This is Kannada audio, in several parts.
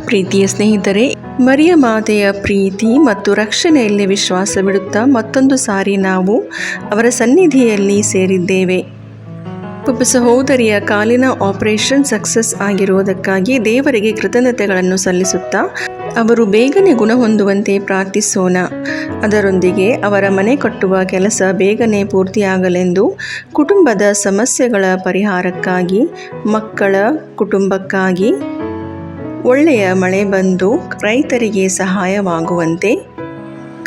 ಪ್ರೀತಿಯ ಸ್ನೇಹಿತರೆ, ಮರಿಯ ಮಾತೆಯ ಪ್ರೀತಿ ಮತ್ತು ರಕ್ಷಣೆಯಲ್ಲಿ ವಿಶ್ವಾಸವಿಡುತ್ತಾ ಮತ್ತೊಂದು ಸಾರಿ ನಾವು ಅವರ ಸನ್ನಿಧಿಯಲ್ಲಿ ಸೇರಿದ್ದೇವೆ. ಒಬ್ಬ ಸಹೋದರಿಯ ಕಾಲಿನ ಆಪರೇಷನ್ ಸಕ್ಸಸ್ ಆಗಿರುವುದಕ್ಕಾಗಿ ದೇವರಿಗೆ ಕೃತಜ್ಞತೆಗಳನ್ನು ಸಲ್ಲಿಸುತ್ತಾ ಅವರು ಬೇಗನೆ ಗುಣ ಹೊಂದುವಂತೆ ಪ್ರಾರ್ಥಿಸೋಣ. ಅದರೊಂದಿಗೆ ಅವರ ಮನೆ ಕಟ್ಟುವ ಕೆಲಸ ಬೇಗನೆ ಪೂರ್ತಿಯಾಗಲೆಂದು, ಕುಟುಂಬದ ಸಮಸ್ಯೆಗಳ ಪರಿಹಾರಕ್ಕಾಗಿ, ಮಕ್ಕಳ ಕುಟುಂಬಕ್ಕಾಗಿ ಒಳ್ಳೆಯ ಮಳೆ ಬಂದು ರೈತರಿಗೆ ಸಹಾಯವಾಗುವಂತೆ,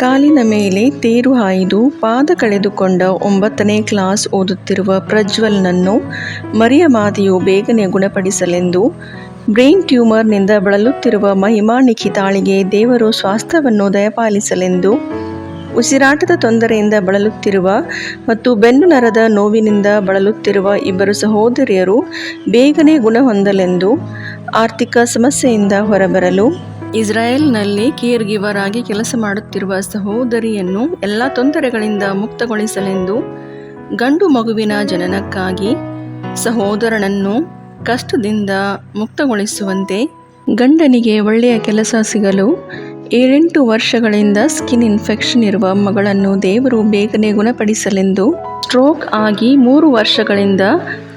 ಕಾಲಿನ ಮೇಲೆ ತೇರು ಹಾಯ್ದು ಪಾದ ಕಳೆದುಕೊಂಡ 9ನೇ ಕ್ಲಾಸ್ ಓದುತ್ತಿರುವ ಪ್ರಜ್ವಲ್ನನ್ನು ಮರಿಯ ಮಾತೆಯು ಬೇಗನೆ ಗುಣಪಡಿಸಲೆಂದು, ಬ್ರೈನ್ ಟ್ಯೂಮರ್ನಿಂದ ಬಳಲುತ್ತಿರುವ ಮಹಿಮಾ ನಿಖಿತಾಳಿಗೆ ದೇವರು ಸ್ವಾಸ್ಥ್ಯವನ್ನು ದಯಪಾಲಿಸಲೆಂದು, ಉಸಿರಾಟದ ತೊಂದರೆಯಿಂದ ಬಳಲುತ್ತಿರುವ ಮತ್ತು ಬೆನ್ನು ನರದ ನೋವಿನಿಂದ ಬಳಲುತ್ತಿರುವ ಇಬ್ಬರು ಸಹೋದರಿಯರು ಬೇಗನೆ ಗುಣ ಹೊಂದಲೆಂದು, ಆರ್ಥಿಕ ಸಮಸ್ಯೆಯಿಂದ ಹೊರಬರಲು, ಇಸ್ರಾಯೇಲ್ನಲ್ಲಿ ಕೇರ್ ಗಿವರ್ ಆಗಿ ಕೆಲಸ ಮಾಡುತ್ತಿರುವ ಸಹೋದರಿಯನ್ನು ಎಲ್ಲ ತೊಂದರೆಗಳಿಂದ ಮುಕ್ತಗೊಳಿಸಲೆಂದು, ಗಂಡು ಮಗುವಿನ ಜನನಕ್ಕಾಗಿ ಸಹೋದರನನ್ನು ಕಷ್ಟದಿಂದ ಮುಕ್ತಗೊಳಿಸುವಂತೆ, ಗಂಡನಿಗೆ ಒಳ್ಳೆಯ ಕೆಲಸ ಸಿಗಲು, 7-8 ವರ್ಷಗಳಿಂದ ಸ್ಕಿನ್ ಇನ್ಫೆಕ್ಷನ್ ಇರುವ ಮಗಳನ್ನು ದೇವರು ಬೇಗನೆ ಗುಣಪಡಿಸಲೆಂದು, ಸ್ಟ್ರೋಕ್ ಆಗಿ 3 ವರ್ಷಗಳಿಂದ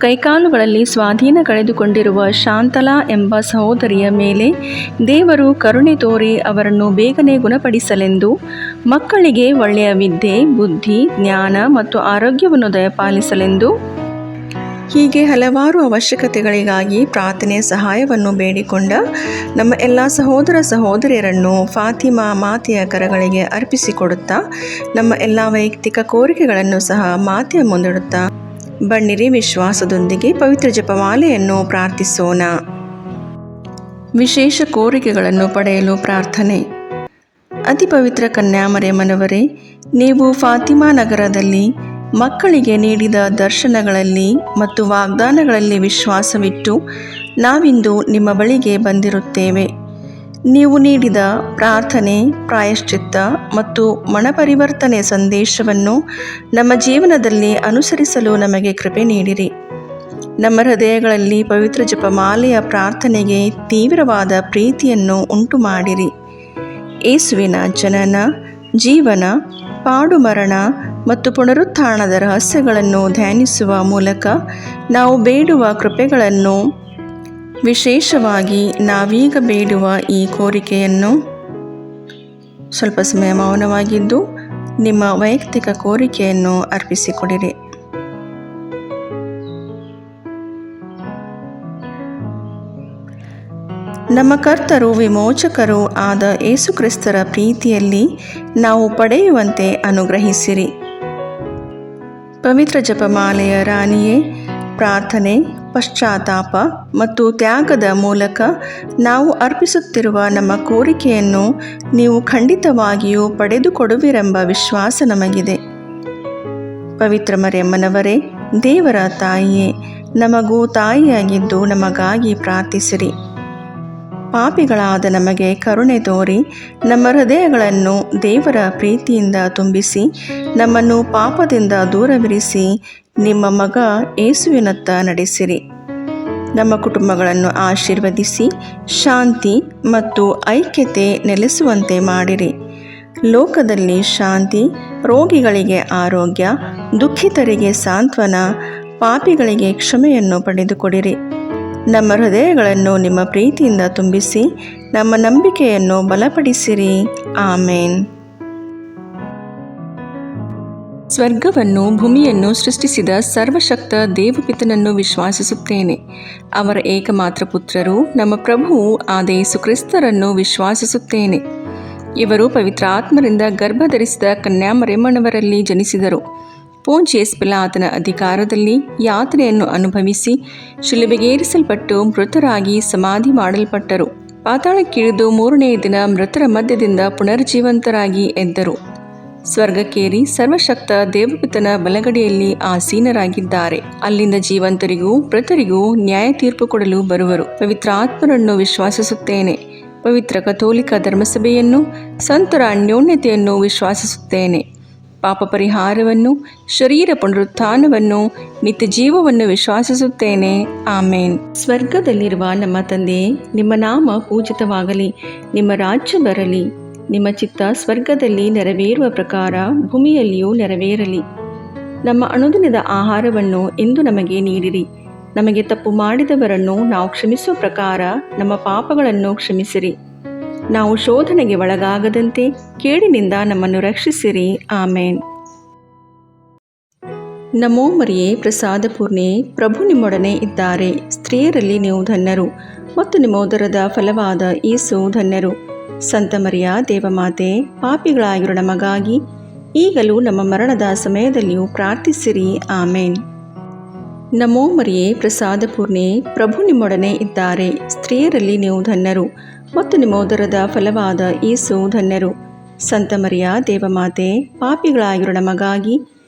ಕೈಕಾಲುಗಳಲ್ಲಿ ಸ್ವಾಧೀನ ಕಳೆದುಕೊಂಡಿರುವ ಶಾಂತಲಾ ಎಂಬ ಸಹೋದರಿಯ ಮೇಲೆ ದೇವರು ಕರುಣೆ ತೋರಿ ಅವರನ್ನು ಬೇಗನೆ ಗುಣಪಡಿಸಲೆಂದು, ಮಕ್ಕಳಿಗೆ ಒಳ್ಳೆಯ ವಿದ್ಯೆ, ಬುದ್ಧಿ, ಜ್ಞಾನ ಮತ್ತು ಆರೋಗ್ಯವನ್ನು ದಯಪಾಲಿಸಲೆಂದು, ಹೀಗೆ ಹಲವಾರು ಅವಶ್ಯಕತೆಗಳಿಗಾಗಿ ಪ್ರಾರ್ಥನೆ ಸಹಾಯವನ್ನು ಬೇಡಿಕೊಂಡ ನಮ್ಮ ಎಲ್ಲ ಸಹೋದರ ಸಹೋದರಿಯರನ್ನು ಫಾತಿಮಾ ಮಾತೆಯ ಕರಗಳಿಗೆ ಅರ್ಪಿಸಿಕೊಡುತ್ತಾ, ನಮ್ಮ ಎಲ್ಲ ವೈಯಕ್ತಿಕ ಕೋರಿಕೆಗಳನ್ನು ಸಹ ಮಾತೆಯ ಮುಂದಿಡುತ್ತಾ ಬನ್ನಿರಿ ವಿಶ್ವಾಸದೊಂದಿಗೆ ಪವಿತ್ರ ಜಪಮಾಲೆಯನ್ನು ಪ್ರಾರ್ಥಿಸೋಣ. ವಿಶೇಷ ಕೋರಿಕೆಗಳನ್ನು ಪಡೆಯಲು ಪ್ರಾರ್ಥನೆ. ಅತಿ ಪವಿತ್ರ ಕನ್ಯಾಮರಿಯಮ್ಮನವರೇ, ನೀವು ಫಾತಿಮಾ ನಗರದಲ್ಲಿ ಮಕ್ಕಳಿಗೆ ನೀಡಿದ ದರ್ಶನಗಳಲ್ಲಿ ಮತ್ತು ವಾಗ್ದಾನಗಳಲ್ಲಿ ವಿಶ್ವಾಸವಿಟ್ಟು ನಾವಿಂದು ನಿಮ್ಮ ಬಳಿಗೆ ಬಂದಿರುತ್ತೇವೆ. ನೀವು ನೀಡಿದ ಪ್ರಾರ್ಥನೆ, ಪ್ರಾಯಶ್ಚಿತ್ತ ಮತ್ತು ಮನಪರಿವರ್ತನೆ ಸಂದೇಶವನ್ನು ನಮ್ಮ ಜೀವನದಲ್ಲಿ ಅನುಸರಿಸಲು ನಮಗೆ ಕೃಪೆ ನೀಡಿರಿ. ನಮ್ಮ ಹೃದಯಗಳಲ್ಲಿ ಪವಿತ್ರ ಜಪಮಾಲೆಯ ಪ್ರಾರ್ಥನೆಗೆ ತೀವ್ರವಾದ ಪ್ರೀತಿಯನ್ನು ಉಂಟು ಮಾಡಿರಿ. ಯೇಸುವಿನ ಜನನ, ಜೀವನ, ಪಾಡು ಮರಣ ಮತ್ತು ಪುನರುತ್ಥಾನದ ರಹಸ್ಯಗಳನ್ನು ಧ್ಯಾನಿಸುವ ಮೂಲಕ ನಾವು ಬೇಡುವ ಕೃಪೆಗಳನ್ನು, ವಿಶೇಷವಾಗಿ ನಾವೀಗ ಬೇಡುವ ಈ ಕೋರಿಕೆಯನ್ನು, ಸ್ವಲ್ಪ ಸಮಯ ಮೌನವಾಗಿದ್ದು ನಿಮ್ಮ ವೈಯಕ್ತಿಕ ಕೋರಿಕೆಯನ್ನು ಅರ್ಪಿಸಿಕೊಡಿರಿ. ನಮ್ಮ ಕರ್ತರು ವಿಮೋಚಕರು ಆದ ಯೇಸುಕ್ರಿಸ್ತರ ಪ್ರೀತಿಯಲ್ಲಿ ನಾವು ಪಡೆಯುವಂತೆ ಅನುಗ್ರಹಿಸಿರಿ. ಪವಿತ್ರ ಜಪಮಾಲೆಯ ರಾಣಿಯೇ, ಪ್ರಾರ್ಥನೆ, ಪಶ್ಚಾತ್ತಾಪ ಮತ್ತು ತ್ಯಾಗದ ಮೂಲಕ ನಾವು ಅರ್ಪಿಸುತ್ತಿರುವ ನಮ್ಮ ಕೋರಿಕೆಯನ್ನು ನೀವು ಖಂಡಿತವಾಗಿಯೂ ಪಡೆದುಕೊಡುವಿರೆಂಬ ವಿಶ್ವಾಸ ನಮಗಿದೆ. ಪವಿತ್ರ ಮರಿಯಮ್ಮನವರೇ, ದೇವರ ತಾಯಿಯೇ, ನಮಗೂ ತಾಯಿಯಾಗಿದ್ದು ನಮಗಾಗಿ ಪ್ರಾರ್ಥಿಸಿರಿ. ಪಾಪಿಗಳಾದ ನಮಗೆ ಕರುಣೆ ತೋರಿ ನಮ್ಮ ಹೃದಯಗಳನ್ನು ದೇವರ ಪ್ರೀತಿಯಿಂದ ತುಂಬಿಸಿ ನಮ್ಮನ್ನು ಪಾಪದಿಂದ ದೂರವಿರಿಸಿ ನಿಮ್ಮ ಮಗ ಯೇಸುವಿನತ್ತ ನಡೆಸಿರಿ. ನಮ್ಮ ಕುಟುಂಬಗಳನ್ನು ಆಶೀರ್ವದಿಸಿ ಶಾಂತಿ ಮತ್ತು ಐಕ್ಯತೆ ನೆಲೆಸುವಂತೆ ಮಾಡಿರಿ. ಲೋಕದಲ್ಲಿ ಶಾಂತಿ, ರೋಗಿಗಳಿಗೆ ಆರೋಗ್ಯ, ದುಃಖಿತರಿಗೆ ಸಾಂತ್ವನ, ಪಾಪಿಗಳಿಗೆ ಕ್ಷಮೆಯನ್ನು ಪಡೆದುಕೊಡಿರಿ. ನಮ್ಮ ಹೃದಯಗಳನ್ನು ನಿಮ್ಮ ಪ್ರೀತಿಯಿಂದ ತುಂಬಿಸಿ ನಮ್ಮ ನಂಬಿಕೆಯನ್ನು ಬಲಪಡಿಸಿರಿ. ಆಮೇನ್. ಸ್ವರ್ಗವನ್ನು ಭೂಮಿಯನ್ನು ಸೃಷ್ಟಿಸಿದ ಸರ್ವಶಕ್ತ ದೇವಪಿತನನ್ನು ವಿಶ್ವಾಸಿಸುತ್ತೇನೆ. ಅವರ ಏಕಮಾತ್ರ ಪುತ್ರರು ನಮ್ಮ ಪ್ರಭುವು ಆದ ಯೇಸು ಕ್ರಿಸ್ತರನ್ನು ವಿಶ್ವಾಸಿಸುತ್ತೇನೆ. ಇವರು ಪವಿತ್ರ ಆತ್ಮರಿಂದ ಗರ್ಭಧರಿಸಿದ ಕನ್ಯಾಮರಿಯಮ್ಮನವರಲ್ಲಿ ಜನಿಸಿದರು. ಪೋಂಚಿಯಸ್ ಪಿಲಾತನ ಅಧಿಕಾರದಲ್ಲಿ ಯಾತನೆಯನ್ನು ಅನುಭವಿಸಿ ಶಿಲುಬೆಗೇರಿಸಲ್ಪಟ್ಟು ಮೃತರಾಗಿ ಸಮಾಧಿ ಮಾಡಲ್ಪಟ್ಟರು. ಪಾತಾಳಕ್ಕಿಳಿದು 3ನೇ ದಿನ ಮೃತರ ಮಧ್ಯದಿಂದ ಪುನರ್ಜೀವಂತರಾಗಿ ಎದ್ದರು. ಸ್ವರ್ಗಕ್ಕೇರಿ ಸರ್ವಶಕ್ತ ದೇವಪಿತನ ಬಲಗಡೆಯಲ್ಲಿ ಆಸೀನರಾಗಿದ್ದಾರೆ. ಅಲ್ಲಿಂದ ಜೀವಂತರಿಗೂ ಮೃತರಿಗೂ ನ್ಯಾಯ ತೀರ್ಪು ಕೊಡಲು ಬರುವರು. ಪವಿತ್ರ ಆತ್ಮರನ್ನು ವಿಶ್ವಾಸಿಸುತ್ತೇನೆ. ಪವಿತ್ರ ಕಥೋಲಿಕ ಧರ್ಮಸಭೆಯನ್ನು, ಸಂತರ ಅನ್ಯೋನ್ಯತೆಯನ್ನು ವಿಶ್ವಾಸಿಸುತ್ತೇನೆ. ಪಾಪ ಪರಿಹಾರವನ್ನು, ಶರೀರ ಪುನರುತ್ಥಾನವನ್ನು, ನಿತ್ಯ ಜೀವವನ್ನು ವಿಶ್ವಾಸಿಸುತ್ತೇನೆ. ಆಮೇನ್. ಸ್ವರ್ಗದಲ್ಲಿರುವ ನಮ್ಮ ತಂದೆ, ನಿಮ್ಮ ನಾಮ ಪೂಜಿತವಾಗಲಿ, ನಿಮ್ಮ ರಾಜ್ಯ ಬರಲಿ, ನಿಮ್ಮ ಚಿತ್ತ ಸ್ವರ್ಗದಲ್ಲಿ ನೆರವೇರುವ ಪ್ರಕಾರ ಭೂಮಿಯಲ್ಲಿಯೂ ನೆರವೇರಲಿ. ನಮ್ಮ ಅನುದಿನದ ಆಹಾರವನ್ನು ಇಂದು ನಮಗೆ ನೀಡಿರಿ. ನಮಗೆ ತಪ್ಪು ಮಾಡಿದವರನ್ನು ನಾವು ಕ್ಷಮಿಸುವ ಪ್ರಕಾರ ನಮ್ಮ ಪಾಪಗಳನ್ನು ಕ್ಷಮಿಸಿರಿ. ನಾವು ಶೋಧನೆಗೆ ಒಳಗಾಗದಂತೆ ಕೇಡಿನಿಂದ ನಮ್ಮನ್ನು ರಕ್ಷಿಸಿರಿ. ಆಮೇನ್. ನಮೋ ಮರಿಯೇ, ಪ್ರಸಾದ ಪೂರ್ಣೆ, ಪ್ರಭು ನಿಮ್ಮೊಡನೆ ಇದ್ದಾರೆ. ಸ್ತ್ರೀಯರಲ್ಲಿ ನೀವು ಧನ್ಯರು ಮತ್ತು ನಿಮ್ಮ ಉದರದ ಫಲವಾದ ಯೇಸು ಧನ್ಯರು. ಸಂತ ಮರಿಯ ದೇವಮಾತೆ, ಪಾಪಿಗಳಾಗಿರೋ ನಮಗಾಗಿ ಈಗಲೂ ನಮ್ಮ ಮರಣದ ಸಮಯದಲ್ಲಿಯೂ ಪ್ರಾರ್ಥಿಸಿರಿ. ಆಮೇನ್. ನಮೋ ಮರಿಯೇ, ಪ್ರಸಾದ ಪೂರ್ಣೆ, ಪ್ರಭು ನಿಮ್ಮೊಡನೆ ಇದ್ದಾರೆ. ಸ್ತ್ರೀಯರಲ್ಲಿ ನೀವು ಧನ್ಯರು ಮತ್ತು ನಿಮ್ಮ ಉದರದ ಫಲವಾದ ಯೇಸು ಧನ್ಯರು. ಸಂತ ಮರಿಯ ದೇವಮಾತೆ, ಪಾಪಿಗಳಾಗಿರೋ ನಮಗಾಗಿ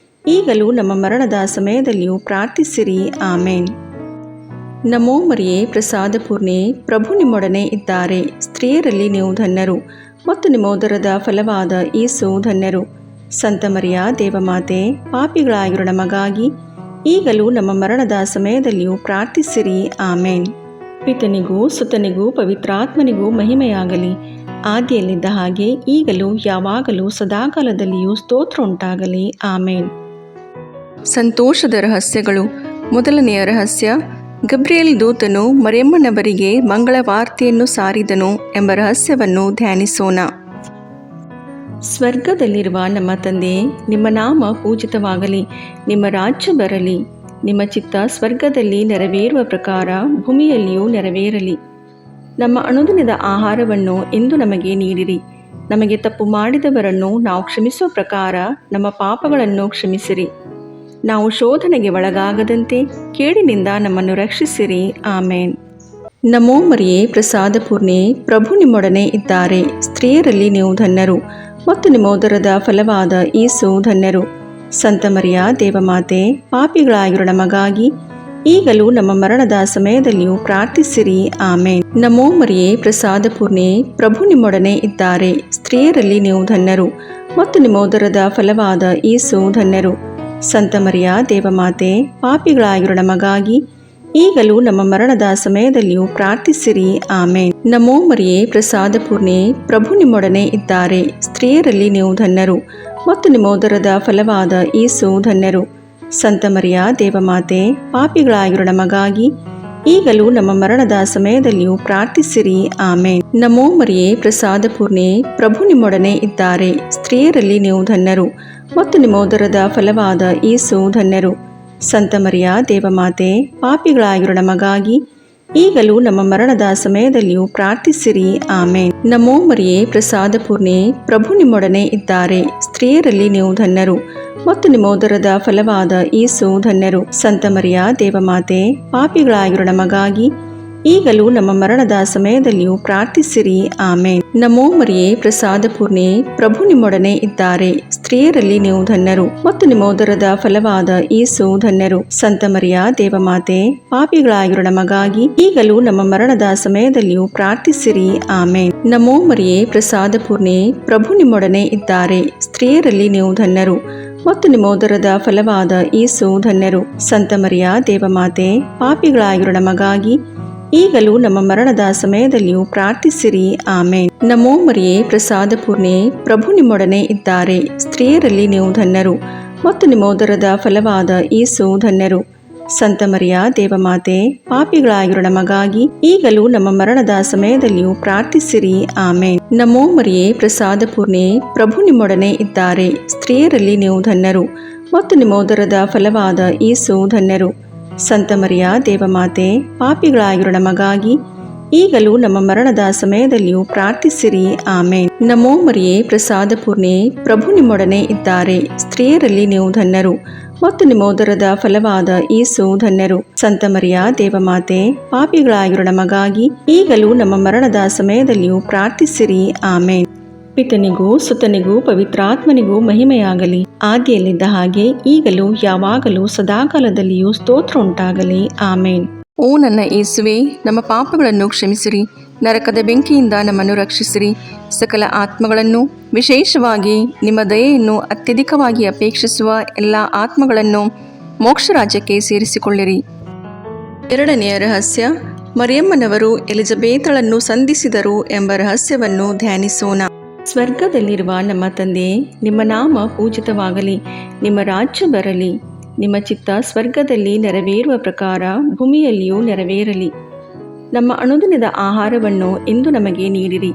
ಈಗಲೂ ನಮ್ಮ ಮರಣದ ಸಮಯದಲ್ಲಿಯೂ ಪ್ರಾರ್ಥಿಸಿರಿ. ಆಮೇನ್. ನಮೋ ಮರಿಯೇ, ಪ್ರಸಾದ ಪೂರ್ಣೆ, ಪ್ರಭು ನಿಮ್ಮೊಡನೆ ಇದ್ದಾರೆ. ಸ್ತ್ರೀಯರಲ್ಲಿ ನೀವು ಧನ್ಯರು ಮತ್ತು ನಿಮ್ಮ ಉದರದ ಫಲವಾದ ಯೇಸು ಧನ್ಯರು. ಸಂತ ಮರಿಯ ದೇವಮಾತೆ, ಪಾಪಿಗಳಾಗಿರೋ ನಮಗಾಗಿ ಈಗಲೂ ನಮ್ಮ ಮರಣದ ಸಮಯದಲ್ಲಿಯೂ ಪ್ರಾರ್ಥಿಸಿರಿ. ಆಮೇನ್. ಪಿತನಿಗೂ ಸುತನಿಗೂ ಪವಿತ್ರಾತ್ಮನಿಗೂ ಮಹಿಮೆಯಾಗಲಿ, ಆದಿಯಲ್ಲಿದ್ದ ಹಾಗೆ ಈಗಲೂ ಯಾವಾಗಲೂ ಸದಾಕಾಲದಲ್ಲಿಯೂ ಸ್ತೋತ್ರ ಉಂಟಾಗಲಿ. ಆಮೇನ್. ಸಂತೋಷದ ರಹಸ್ಯಗಳು. ಮೊದಲನೆಯ ರಹಸ್ಯ, ಗಬ್ರಿಯೇಲ್ ದೂತನು ಮರಿಯಮ್ಮನವರಿಗೆ ಮಂಗಳ ವಾರ್ತೆಯನ್ನು ಸಾರಿದನು ಎಂಬ ರಹಸ್ಯವನ್ನು ಧ್ಯಾನಿಸೋಣ. ಸ್ವರ್ಗದಲ್ಲಿರುವ ನಮ್ಮ ತಂದೆ, ನಿಮ್ಮ ನಾಮ ಪೂಜಿತವಾಗಲಿ, ನಿಮ್ಮ ರಾಜ್ಯ ಬರಲಿ, ನಿಮ್ಮ ಚಿತ್ತ ಸ್ವರ್ಗದಲ್ಲಿ ನೆರವೇರುವ ಪ್ರಕಾರ ಭೂಮಿಯಲ್ಲಿಯೂ ನೆರವೇರಲಿ. ನಮ್ಮ ಅನುದಿನದ ಆಹಾರವನ್ನು ಇಂದು ನಮಗೆ ನೀಡಿರಿ. ನಮಗೆ ತಪ್ಪು ಮಾಡಿದವರನ್ನು ನಾವು ಕ್ಷಮಿಸುವ ಪ್ರಕಾರ ನಮ್ಮ ಪಾಪಗಳನ್ನು ಕ್ಷಮಿಸಿರಿ. ನಾವು ಶೋಧನೆಗೆ ಒಳಗಾಗದಂತೆ ಕೇಡಿನಿಂದ ನಮ್ಮನ್ನು ರಕ್ಷಿಸಿರಿ. ಆಮೇನ್. ನಮೋ ಮರಿಯೇ, ಪ್ರಸಾದ ಪೂರ್ಣೆ, ಪ್ರಭು ನಿಮ್ಮೊಡನೆ ಇದ್ದಾರೆ. ಸ್ತ್ರೀಯರಲ್ಲಿ ನೀವು ಧನ್ಯರು ಮತ್ತು ನಿಮ್ಮ ಉದರದ ಫಲವಾದ ಯೇಸು ಧನ್ಯರು. ಸಂತ ಮರಿಯ ದೇವಮಾತೆ, ಪಾಪಿಗಳಾಗಿರೋ ನಮಗಾಗಿ ಈಗಲೂ ನಮ್ಮ ಮರಣದ ಸಮಯದಲ್ಲಿಯೂ ಪ್ರಾರ್ಥಿಸಿರಿ. ಆಮೇನ್. ನಮೋ ಮರಿಯೇ, ಪ್ರಸಾದ ಪೂರ್ಣೆ, ಪ್ರಭು ನಿಮ್ಮೊಡನೆ ಇದ್ದಾರೆ. ಸ್ತ್ರೀಯರಲ್ಲಿ ನೀವು ಧನ್ಯರು ಮತ್ತು ನಿಮ್ಮ ಉದರದ ಫಲವಾದ ಯೇಸು ಧನ್ಯರು. ಸಂತ ಮರಿಯ ದೇವಮಾತೆ, ಪಾಪಿಗಳಾಗಿರೋ ನಮಗಾಗಿ ಈಗಲೂ ನಮ್ಮ ಮರಣದ ಸಮಯದಲ್ಲಿಯೂ ಪ್ರಾರ್ಥಿಸಿರಿ. ಆಮೇನ್. ನಮೋ ಮರಿಯೇ, ಪ್ರಸಾದ ಪೂರ್ಣೆ, ಪ್ರಭು ನಿಮ್ಮೊಡನೆ ಇದ್ದಾರೆ. ಸ್ತ್ರೀಯರಲ್ಲಿ ನೀವು ಧನ್ಯರು ಮತ್ತು ನಿಮ್ಮ ಉದರದ ಫಲವಾದ ಯೇಸು ಧನ್ಯರು. ಸಂತ ಮರಿಯ ದೇವಮಾತೆ, ಪಾಪಿಗಳಾಗಿರೋ ನಮಗಾಗಿ ಈಗಲೂ ನಮ್ಮ ಮರಣದ ಸಮಯದಲ್ಲಿಯೂ ಪ್ರಾರ್ಥಿಸಿರಿ. ಆಮೇನ್. ನಮೋ ಮರಿಯೇ, ಪ್ರಸಾದ ಪೂರ್ಣೆ, ಪ್ರಭು ನಿಮ್ಮೊಡನೆ ಇದ್ದಾರೆ. ಸ್ತ್ರೀಯರಲ್ಲಿ ನೀವು ಧನ್ಯರು ಮತ್ತು ನಿಮ್ಮ ಉದರದ ಫಲವಾದ ಯೇಸು ಧನ್ಯರು. ಸಂತ ಮರಿಯ ದೇವಮಾತೆ, ಪಾಪಿಗಳಾಗಿರೋ ನಮಗಾಗಿ ಈಗಲೂ ನಮ್ಮ ಮರಣದ ಸಮಯದಲ್ಲಿಯೂ ಪ್ರಾರ್ಥಿಸಿರಿ. ಆಮೇನ್. ನಮೋ ಮರಿಯೇ, ಪ್ರಸಾದ ಪೂರ್ಣೆ, ಪ್ರಭು ನಿಮ್ಮೊಡನೆ ಇದ್ದಾರೆ. ಸ್ತ್ರೀಯರಲ್ಲಿ ನೀವು ಧನ್ಯರು ಮತ್ತು ನಿಮ್ಮ ಉದರದ ಫಲವಾದ ಯೇಸು ಧನ್ಯರು. ಸಂತ ಮರಿಯ ದೇವಮಾತೆ, ಪಾಪಿಗಳಾಗಿರೋ ನಮಗಾಗಿ ಈಗಲೂ ನಮ್ಮ ಮರಣದ ಸಮಯದಲ್ಲಿಯೂ ಪ್ರಾರ್ಥಿಸಿರಿ. ಆಮೇನ್. ನಮೋ ಮರಿಯೇ, ಪ್ರಸಾದ ಪೂರ್ಣೆ, ಪ್ರಭು ನಿಮ್ಮೊಡನೆ ಇದ್ದಾರೆ. ಸ್ತ್ರೀಯರಲ್ಲಿ ನೀವು ಧನ್ಯರು ಮತ್ತು ನಿಮ್ಮ ಉದರದ ಫಲವಾದ ಯೇಸು ಧನ್ಯರು. ಸಂತ ಮರಿಯ ದೇವಮಾತೆ, ಪಾಪಿಗಳಾಗಿರೋ ನಮಗಾಗಿ ಈಗಲೂ ನಮ್ಮ ಮರಣದ ಸಮಯದಲ್ಲಿಯೂ ಪ್ರಾರ್ಥಿಸಿರಿ. ಆಮೇನ್. ನಮೋ ಮರಿಯೇ, ಪ್ರಸಾದ ಪೂರ್ಣೆ, ಪ್ರಭು ನಿಮ್ಮೊಡನೆ ಇದ್ದಾರೆ. ಸ್ತ್ರೀಯರಲ್ಲಿ ನೀವು ಧನ್ಯರು ಮತ್ತು ನಿಮ್ಮ ಉದರದ ಫಲವಾದ ಯೇಸು ಧನ್ಯರು. ಸಂತ ಮರಿಯ ದೇವಮಾತೆ, ಪಾಪಿಗಳಾಗಿರೋ ನಮಗಾಗಿ ಈಗಲೂ ನಮ್ಮ ಮರಣದ ಸಮಯದಲ್ಲಿಯೂ ಪ್ರಾರ್ಥಿಸಿರಿ. ಆಮೇನ್. ನಮೋ ಮರಿಯೇ, ಪ್ರಸಾದ ಪೂರ್ಣೆ, ಪ್ರಭು ನಿಮ್ಮೊಡನೆ ಇದ್ದಾರೆ. ಸ್ತ್ರೀಯರಲ್ಲಿ ನೀವು ಧನ್ಯರು ಮತ್ತು ನಿಮ್ಮ ಉದರದ ಫಲವಾದ ಯೇಸು ಧನ್ಯರು. ಸಂತ ಮರಿಯ ದೇವಮಾತೆ, ಪಾಪಿಗಳಾಗಿರೋ ನಮಗಾಗಿ ಈಗಲೂ ನಮ್ಮ ಮರಣದ ಸಮಯದಲ್ಲಿಯೂ ಪ್ರಾರ್ಥಿಸಿರಿ. ಆಮೇನ್. ನಮೋ ಮರಿಯೇ, ಪ್ರಸಾದ ಪೂರ್ಣೆ, ಪ್ರಭು ನಿಮ್ಮೊಡನೆ ಇದ್ದಾರೆ. ಸ್ತ್ರೀಯರಲ್ಲಿ ನೀವು ಧನ್ಯರು ಮತ್ತು ನಿಮ್ಮ ಉದರದ ಫಲವಾದ ಯೇಸು ಧನ್ಯರು. ಸಂತ ಮರಿಯ ದೇವಮಾತೆ, ಪಾಪಿಗಳಾಗಿರೋ ನಮಗಾಗಿ ಈಗಲೂ ನಮ್ಮ ಮರಣದ ಸಮಯದಲ್ಲಿಯೂ ಪ್ರಾರ್ಥಿಸಿರಿ. ಆಮೇನ್. ನಮೋ ಮರಿಯೇ, ಪ್ರಸಾದ ಪೂರ್ಣೆ, ಪ್ರಭು ನಿಮ್ಮೊಡನೆ ಇದ್ದಾರೆ. ಸ್ತ್ರೀಯರಲ್ಲಿ ನೀವು ಧನ್ಯರು ಮತ್ತು ನಿಮ್ಮ ಉದರದ ಫಲವಾದ ಯೇಸು ಧನ್ಯರು. ಸಂತ ಮರಿಯ ದೇವಮಾತೆ, ಪಾಪಿಗಳಾಗಿರೋ ನಮಗಾಗಿ ಈಗಲೂ ನಮ್ಮ ಮರಣದ ಸಮಯದಲ್ಲಿಯೂ ಪ್ರಾರ್ಥಿಸಿರಿ. ಆಮೇನ್. ಪಿತನಿಗೂ ಸುತನಿಗೂ ಪವಿತ್ರಾತ್ಮನಿಗೂ ಮಹಿಮೆಯಾಗಲಿ, ಆದಿಯಲ್ಲಿದ್ದ ಹಾಗೆ ಈಗಲೂ ಯಾವಾಗಲೂ ಸದಾಕಾಲದಲ್ಲಿಯೂ ಸ್ತೋತ್ರ ಉಂಟಾಗಲಿ. ಆಮೇನ್. ಓ ನನ್ನ ಯೇಸುವೆ, ನಮ್ಮ ಪಾಪಗಳನ್ನು ಕ್ಷಮಿಸಿರಿ, ನರಕದ ಬೆಂಕಿಯಿಂದ ನಮ್ಮನ್ನು ರಕ್ಷಿಸಿರಿ. ಸಕಲ ಆತ್ಮಗಳನ್ನು, ವಿಶೇಷವಾಗಿ ನಿಮ್ಮ ದಯೆಯನ್ನು ಅತ್ಯಧಿಕವಾಗಿ ಅಪೇಕ್ಷಿಸುವ ಎಲ್ಲ ಆತ್ಮಗಳನ್ನು ಮೋಕ್ಷ ರಾಜ್ಯಕ್ಕೆ ಸೇರಿಸಿಕೊಳ್ಳಿರಿ. ಎರಡನೆಯ ರಹಸ್ಯ, ಮರಿಯಮ್ಮನವರು ಎಲಿಜಬೇತಳನ್ನು ಸಂಧಿಸಿದರು ಎಂಬ ರಹಸ್ಯವನ್ನು ಧ್ಯಾನಿಸೋಣ. ಸ್ವರ್ಗದಲ್ಲಿರುವ ನಮ್ಮ ತಂದೆಯೇ, ನಿಮ್ಮ ನಾಮ ಪೂಜಿತವಾಗಲಿ, ನಿಮ್ಮ ರಾಜ್ಯ ಬರಲಿ, ನಿಮ್ಮ ಚಿತ್ತ ಸ್ವರ್ಗದಲ್ಲಿ ನೆರವೇರುವ ಪ್ರಕಾರ ಭೂಮಿಯಲ್ಲಿಯೂ ನೆರವೇರಲಿ. ನಮ್ಮ ಅನುದಿನದ ಆಹಾರವನ್ನು ಇಂದು ನಮಗೆ ನೀಡಿರಿ.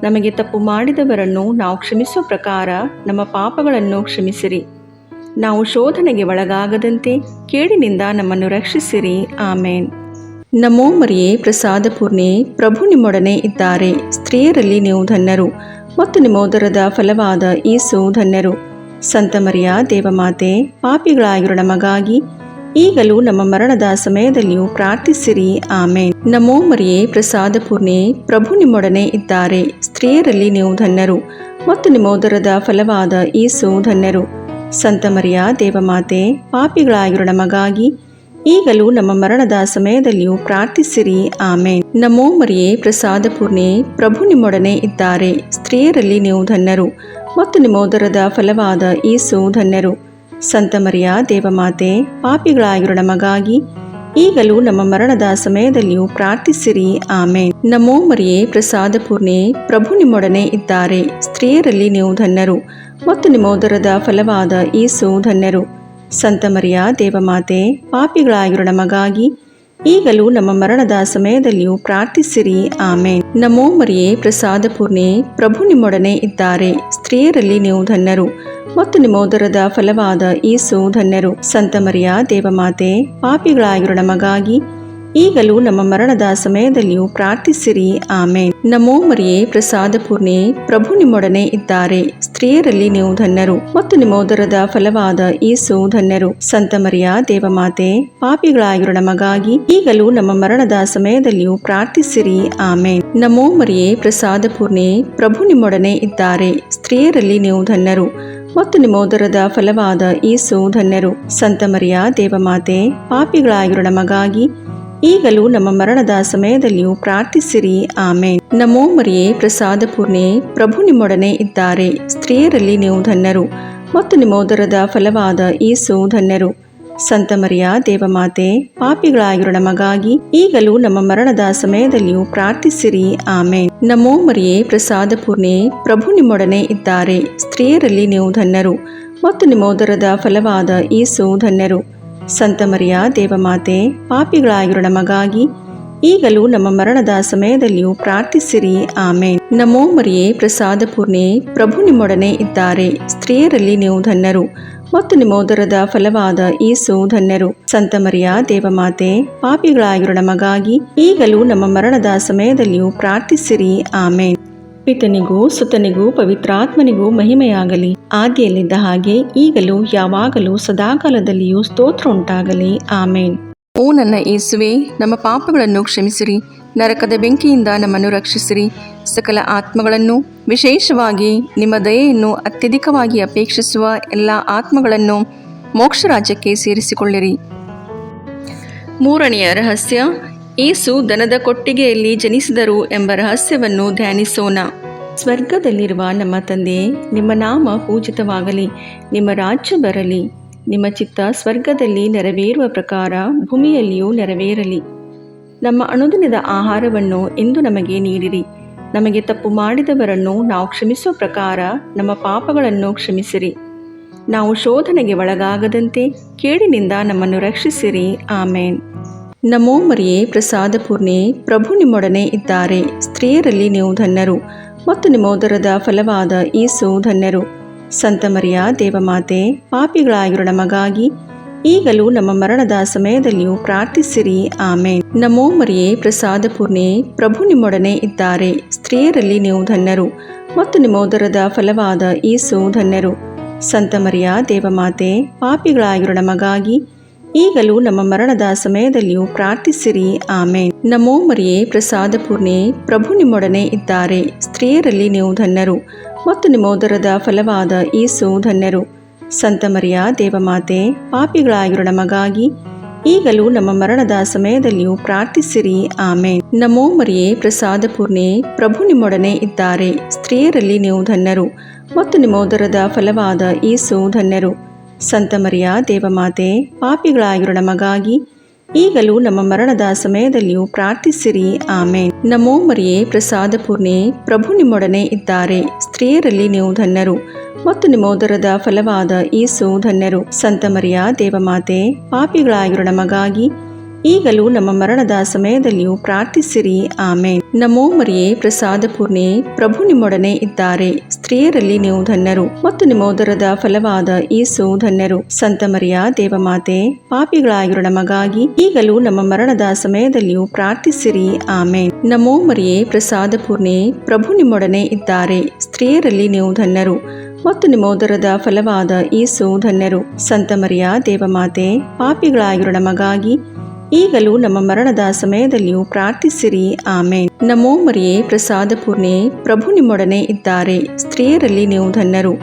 ನಮಗೆ ತಪ್ಪು ಮಾಡಿದವರನ್ನು ನಾವು ಕ್ಷಮಿಸುವ ಪ್ರಕಾರ ನಮ್ಮ ಪಾಪಗಳನ್ನು ಕ್ಷಮಿಸಿರಿ. ನಾವು ಶೋಧನೆಗೆ ಒಳಗಾಗದಂತೆ ಕೇಡಿನಿಂದ ನಮ್ಮನ್ನು ರಕ್ಷಿಸಿರಿ. ಆಮೇನ್. ನಮೋ ಮರಿಯೇ, ಪ್ರಸಾದ ಪೂರ್ಣೆ, ಪ್ರಭು ನಿಮ್ಮೊಡನೆ ಇದ್ದಾರೆ. ಸ್ತ್ರೀಯರಲ್ಲಿ ನೀವು ಧನ್ಯರು ಮತ್ತು ನಿಮ್ಮ ಉದರದ ಫಲವಾದ ಯೇಸು ಧನ್ಯರು. ಸಂತ ಮರಿಯ ದೇವಮಾತೆ, ಪಾಪಿಗಳಾಗಿರೋ ನಮಗಾಗಿ ಈಗಲೂ ನಮ್ಮ ಮರಣದ ಸಮಯದಲ್ಲಿಯೂ ಪ್ರಾರ್ಥಿಸಿರಿ. ಆಮೇನ್. ನಮೋ ಮರಿಯೇ, ಪ್ರಸಾದ ಪೂರ್ಣೆ, ಪ್ರಭು ನಿಮ್ಮೊಡನೆ ಇದ್ದಾರೆ. ಸ್ತ್ರೀಯರಲ್ಲಿ ನೀವು ಧನ್ಯರು ಮತ್ತು ನಿಮ್ಮ ಉದರದ ಫಲವಾದ ಯೇಸು ಧನ್ಯರು. ಸಂತ ಮರಿಯ ದೇವಮಾತೆ, ಪಾಪಿಗಳಾಗಿರೋ ನಮಗಾಗಿ ಈಗಲೂ ನಮ್ಮ ಮರಣದ ಸಮಯದಲ್ಲಿಯೂ ಪ್ರಾರ್ಥಿಸಿರಿ. ಆಮೇನ್. ನಮೋ ಮರಿಯೇ, ಪ್ರಸಾದ ಪೂರ್ಣೆ, ಪ್ರಭು ನಿಮ್ಮೊಡನೆ ಇದ್ದಾರೆ. ಸ್ತ್ರೀಯರಲ್ಲಿ ನೀವು ಧನ್ಯರು ಮತ್ತು ನಿಮ್ಮ ಉದರದ ಫಲವಾದ ಯೇಸು ಧನ್ಯರು. ಸಂತ ಮರಿಯ ದೇವಮಾತೆ, ಪಾಪಿಗಳಾಗಿರೋ ನಮಗಾಗಿ ಈಗಲೂ ನಮ್ಮ ಮರಣದ ಸಮಯದಲ್ಲಿಯೂ ಪ್ರಾರ್ಥಿಸಿರಿ. ಆಮೇನ್. ನಮೋ ಮರಿಯೇ, ಪ್ರಸಾದ ಪೂರ್ಣೆ, ಪ್ರಭು ನಿಮ್ಮೊಡನೆ ಇದ್ದಾರೆ. ಸ್ತ್ರೀಯರಲ್ಲಿ ನೀವು ಧನ್ಯರು ಮತ್ತು ನಿಮ್ಮ ಉದರದ ಫಲವಾದ ಯೇಸು ಧನ್ಯರು. ಸಂತ ಮರಿಯ ದೇವಮಾತೆ, ಪಾಪಿಗಳಾಗಿರೋ ನಮಗಾಗಿ ಈಗಲೂ ನಮ್ಮ ಮರಣದ ಸಮಯದಲ್ಲಿಯೂ ಪ್ರಾರ್ಥಿಸಿರಿ. ಆಮೇನ್. ನಮೋ ಮರಿಯೇ, ಪ್ರಸಾದ ಪೂರ್ಣೆ, ಪ್ರಭು ನಿಮ್ಮೊಡನೆ ಇದ್ದಾರೆ. ಸ್ತ್ರೀಯರಲ್ಲಿ ನೀವು ಧನ್ಯರು ಮತ್ತು ನಿಮ್ಮ ಉದರದ ಫಲವಾದ ಯೇಸು ಧನ್ಯರು. ಸಂತ ಮರಿಯ ದೇವಮಾತೆ, ಪಾಪಿಗಳಾಗಿರೋ ನಮಗಾಗಿ ಈಗಲೂ ನಮ್ಮ ಮರಣದ ಸಮಯದಲ್ಲಿಯೂ ಪ್ರಾರ್ಥಿಸಿರಿ. ಆಮೇನ್. ನಮೋ ಮರಿಯೇ, ಪ್ರಸಾದ ಪೂರ್ಣೆ, ಪ್ರಭು ನಿಮ್ಮೊಡನೆ ಇದ್ದಾರೆ. ಸ್ತ್ರೀಯರಲ್ಲಿ ನೀವು ಧನ್ಯರು ಮತ್ತು ನಿಮ್ಮ ಉದರದ ಫಲವಾದ ಯೇಸು ಧನ್ಯರು. ಸಂತ ಮರಿಯ ದೇವಮಾತೆ, ಪಾಪಿಗಳಾಗಿರೋ ನಮಗಾಗಿ ಈಗಲೂ ನಮ್ಮ ಮರಣದ ಸಮಯದಲ್ಲಿಯೂ ಪ್ರಾರ್ಥಿಸಿರಿ. ಆಮೇನ್. ನಮೋ ಮರಿಯೇ, ಪ್ರಸಾದ ಪೂರ್ಣೆ, ಪ್ರಭು ನಿಮ್ಮೊಡನೆ ಇದ್ದಾರೆ. ಸ್ತ್ರೀಯರಲ್ಲಿ ನೀವು ಧನ್ಯರು ಮತ್ತು ನಿಮ್ಮ ಉದರದ ಫಲವಾದ ಯೇಸು ಧನ್ಯರು. ಸಂತ ಮರಿಯ ದೇವಮಾತೆ, ಪಾಪಿಗಳಾಗಿರೋ ನಮಗಾಗಿ ಈಗಲೂ ನಮ್ಮ ಮರಣದ ಸಮಯದಲ್ಲಿಯೂ ಪ್ರಾರ್ಥಿಸಿರಿ. ಆಮೇನ್. ನಮೋ ಮರಿಯೇ, ಪ್ರಸಾದ ಪೂರ್ಣೆ, ಪ್ರಭು ನಿಮ್ಮೊಡನೆ ಇದ್ದಾರೆ. ಸ್ತ್ರೀಯರಲ್ಲಿ ನೀವು ಧನ್ಯರು ಮತ್ತು ನಿಮ್ಮ ಉದರದ ಫಲವಾದ ಯೇಸು ಧನ್ಯರು. ಸಂತ ಮರಿಯ ದೇವಮಾತೆ, ಪಾಪಿಗಳಾಗಿರೋ ನಮಗಾಗಿ ಈಗಲೂ ನಮ್ಮ ಮರಣದ ಸಮಯದಲ್ಲಿಯೂ ಪ್ರಾರ್ಥಿಸಿರಿ. ಆಮೇನ್. ನಮೋ ಮರಿಯೇ, ಪ್ರಸಾದ ಪೂರ್ಣೆ, ಪ್ರಭು ನಿಮ್ಮೊಡನೆ ಇದ್ದಾರೆ. ಸ್ತ್ರೀಯರಲ್ಲಿ ನೀವು ಧನ್ಯರು ಮತ್ತು ನಿಮ್ಮ ಉದರದ ಫಲವಾದ ಯೇಸು ಧನ್ಯರು. ಸಂತ ಮರಿಯ ದೇವಮಾತೆ, ಪಾಪಿಗಳಾಗಿರೋ ನಮಗಾಗಿ ಈಗಲೂ ನಮ್ಮ ಮರಣದ ಸಮಯದಲ್ಲಿಯೂ ಪ್ರಾರ್ಥಿಸಿರಿ. ಆಮೇನ್. ನಮೋ ಮರಿಯೇ, ಪ್ರಸಾದ ಪೂರ್ಣೆ, ಪ್ರಭು ನಿಮ್ಮೊಡನೆ ಇದ್ದಾರೆ. ಸ್ತ್ರೀಯರಲ್ಲಿ ನೀವು ಧನ್ಯರು ಮತ್ತು ನಿಮ್ಮ ಉದರದ ಫಲವಾದ ಯೇಸು ಧನ್ಯರು. ಸಂತ ಮರಿಯ ದೇವಮಾತೆ, ಪಾಪಿಗಳಾಗಿರೋ ನಮಗಾಗಿ ಈಗಲೂ ನಮ್ಮ ಮರಣದ ಸಮಯದಲ್ಲಿಯೂ ಪ್ರಾರ್ಥಿಸಿರಿ. ಆಮೇನ್. ಪಿತನಿಗೂ ಸುತನಿಗೂ ಪವಿತ್ರಾತ್ಮನಿಗೂ ಮಹಿಮೆಯಾಗಲಿ, ಆದಿಯಲ್ಲಿದ್ದ ಹಾಗೆ ಈಗಲೂ ಯಾವಾಗಲೂ ಸದಾಕಾಲದಲ್ಲಿಯೂ ಸ್ತೋತ್ರ ಉಂಟಾಗಲಿ. ಆಮೇನ್. ಓ ನನ್ನ ಯೇಸುವೆ, ನಮ್ಮ ಪಾಪಗಳನ್ನು ಕ್ಷಮಿಸಿರಿ, ನರಕದ ಬೆಂಕಿಯಿಂದ ನಮ್ಮನ್ನು ರಕ್ಷಿಸಿರಿ. ಸಕಲ ಆತ್ಮಗಳನ್ನು, ವಿಶೇಷವಾಗಿ ನಿಮ್ಮ ದಯೆಯನ್ನು ಅತ್ಯಧಿಕವಾಗಿ ಅಪೇಕ್ಷಿಸುವ ಎಲ್ಲ ಆತ್ಮಗಳನ್ನು ಮೋಕ್ಷ ರಾಜ್ಯಕ್ಕೆ ಸೇರಿಸಿಕೊಳ್ಳಿರಿ. ಮೂರನೆಯ ರಹಸ್ಯ, ಯೇಸು ದನದ ಕೊಟ್ಟಿಗೆಯಲ್ಲಿ ಜನಿಸಿದರು ಎಂಬ ರಹಸ್ಯವನ್ನು ಧ್ಯಾನಿಸೋಣ. ಸ್ವರ್ಗದಲ್ಲಿರುವ ನಮ್ಮ ತಂದೆಯೇ, ನಿಮ್ಮ ನಾಮ ಪೂಜಿತವಾಗಲಿ, ನಿಮ್ಮ ರಾಜ್ಯ ಬರಲಿ, ನಿಮ್ಮ ಚಿತ್ತ ಸ್ವರ್ಗದಲ್ಲಿ ನೆರವೇರುವ ಪ್ರಕಾರ ಭೂಮಿಯಲ್ಲಿಯೂ ನೆರವೇರಲಿ. ನಮ್ಮ ಅನುದಿನದ ಆಹಾರವನ್ನು ಇಂದು ನಮಗೆ ನೀಡಿರಿ. ನಮಗೆ ತಪ್ಪು ಮಾಡಿದವರನ್ನು ನಾವು ಕ್ಷಮಿಸುವ ಪ್ರಕಾರ ನಮ್ಮ ಪಾಪಗಳನ್ನು ಕ್ಷಮಿಸಿರಿ. ನಾವು ಶೋಧನೆಗೆ ಒಳಗಾಗದಂತೆ ಕೇಡಿನಿಂದ ನಮ್ಮನ್ನು ರಕ್ಷಿಸಿರಿ. ಆಮೇನ್. ನಮೋ ಮರಿಯೇ, ಪ್ರಸಾದ ಪೂರ್ಣೆ, ಪ್ರಭು ನಿಮ್ಮೊಡನೆ ಇದ್ದಾರೆ. ಸ್ತ್ರೀಯರಲ್ಲಿ ನೀವು ಧನ್ಯರು ಮತ್ತು ನಿಮ್ಮ ಉದರದ ಫಲವಾದ ಯೇಸು ಧನ್ಯರು. ಸಂತ ಮರಿಯ ದೇವಮಾತೆ, ಪಾಪಿಗಳಾಗಿರೋ ನಮಗಾಗಿ ಈಗಲೂ ನಮ್ಮ ಮರಣದ ಸಮಯದಲ್ಲಿಯೂ ಪ್ರಾರ್ಥಿಸಿರಿ. ಆಮೇನ್. ನಮೋ ಮರಿಯೇ, ಪ್ರಸಾದ ಪೂರ್ಣೆ, ಪ್ರಭು ನಿಮ್ಮೊಡನೆ ಇದ್ದಾರೆ. ಸ್ತ್ರೀಯರಲ್ಲಿ ನೀವು ಧನ್ಯರು ಮತ್ತು ನಿಮ್ಮ ಉದರದ ಫಲವಾದ ಯೇಸು ಧನ್ಯರು. ಸಂತ ಮರಿಯ ದೇವಮಾತೆ, ಪಾಪಿಗಳಾಗಿರೋ ನಮಗಾಗಿ ಈಗಲೂ ನಮ್ಮ ಮರಣದ ಸಮಯದಲ್ಲಿಯೂ ಪ್ರಾರ್ಥಿಸಿರಿ. ಆಮೇನ್. ನಮೋ ಮರಿಯೇ, ಪ್ರಸಾದ ಪೂರ್ಣೆ, ಪ್ರಭು ನಿಮ್ಮೊಡನೆ ಇದ್ದಾರೆ. ಸ್ತ್ರೀಯರಲ್ಲಿ ನೀವು ಧನ್ಯರು ಮತ್ತು ನಿಮ್ಮ ಉದರದ ಫಲವಾದ ಯೇಸು ಧನ್ಯರು. ಸಂತ ಮರಿಯ ದೇವಮಾತೆ, ಪಾಪಿಗಳಾಗಿರೋ ನಮಗಾಗಿ ಈಗಲೂ ನಮ್ಮ ಮರಣದ ಸಮಯದಲ್ಲಿಯೂ ಪ್ರಾರ್ಥಿಸಿರಿ. ಆಮೇನ್. ನಮೋ ಮರಿಯೇ, ಪ್ರಸಾದ ಪೂರ್ಣೆ, ಪ್ರಭು ನಿಮ್ಮೊಡನೆ ಇದ್ದಾರೆ. ಸ್ತ್ರೀಯರಲ್ಲಿ ನೀವು ಧನ್ಯರು ಮತ್ತು ನಿಮ್ಮ ಉದರದ ಫಲವಾದ ಯೇಸು ಧನ್ಯರು. ಸಂತ ಮರಿಯ ದೇವಮಾತೆ, ಪಾಪಿಗಳಾಗಿರೋ ನಮಗಾಗಿ ಈಗಲೂ ನಮ್ಮ ಮರಣದ ಸಮಯದಲ್ಲಿಯೂ ಪ್ರಾರ್ಥಿಸಿರಿ. ಆಮೇನ್. ನಮೋ ಮರಿಯೇ, ಪ್ರಸಾದ ಪೂರ್ಣೆ, ಪ್ರಭು ನಿಮ್ಮೊಡನೆ ಇದ್ದಾರೆ. ಸ್ತ್ರೀಯರಲ್ಲಿ ನೀವು ಧನ್ಯರು ಮತ್ತು ನಿಮ್ಮ ಉದರದ ಫಲವಾದ ಯೇಸು ಧನ್ಯರು. ಸಂತ ಮರಿಯ ದೇವಮಾತೆ, ಪಾಪಿಗಳಾಗಿರೋ ನಮಗಾಗಿ ಈಗಲೂ ನಮ್ಮ ಮರಣದ ಸಮಯದಲ್ಲಿಯೂ ಪ್ರಾರ್ಥಿಸಿರಿ. ಆಮೇನ್. ನಮೋ ಮರಿಯೇ, ಪ್ರಸಾದ ಪೂರ್ಣೆ, ಪ್ರಭು ನಿಮ್ಮೊಡನೆ ಇದ್ದಾರೆ. ಸ್ತ್ರೀಯರಲ್ಲಿ ನೀವು ಧನ್ಯರು ಮತ್ತು ನಿಮ್ಮ ಉದರದ ಫಲವಾದ ಯೇಸು ಧನ್ಯರು. ಸಂತ ಮರಿಯ ದೇವಮಾತೆ, ಪಾಪಿಗಳಾಗಿರೋ ನಮಗಾಗಿ ಈಗಲೂ ನಮ್ಮ ಮರಣದ ಸಮಯದಲ್ಲಿಯೂ ಪ್ರಾರ್ಥಿಸಿರಿ. ಆಮೇನ್. ನಮೋ ಮರಿಯೇ, ಪ್ರಸಾದ ಪೂರ್ಣೆ, ಪ್ರಭು ನಿಮ್ಮೊಡನೆ ಇದ್ದಾರೆ. ಸ್ತ್ರೀಯರಲ್ಲಿ ನೀವು ಧನ್ಯರು ಮತ್ತು ನಿಮ್ಮ ಉದರದ ಫಲವಾದ ಯೇಸು ಧನ್ಯರು. ಸಂತ ಮರಿಯ ದೇವಮಾತೆ, ಪಾಪಿಗಳಾಗಿರೋ ನಮಗಾಗಿ ಈಗಲೂ ನಮ್ಮ ಮರಣದ ಸಮಯದಲ್ಲಿಯೂ ಪ್ರಾರ್ಥಿಸಿರಿ. ಆಮೇನ್. ನಮೋ ಮರಿಯೇ, ಪ್ರಸಾದ ಪೂರ್ಣೆ, ಪ್ರಭು ನಿಮ್ಮೊಡನೆ ಇದ್ದಾರೆ. ಸ್ತ್ರೀಯರಲ್ಲಿ ನೀವು ಧನ್ಯರು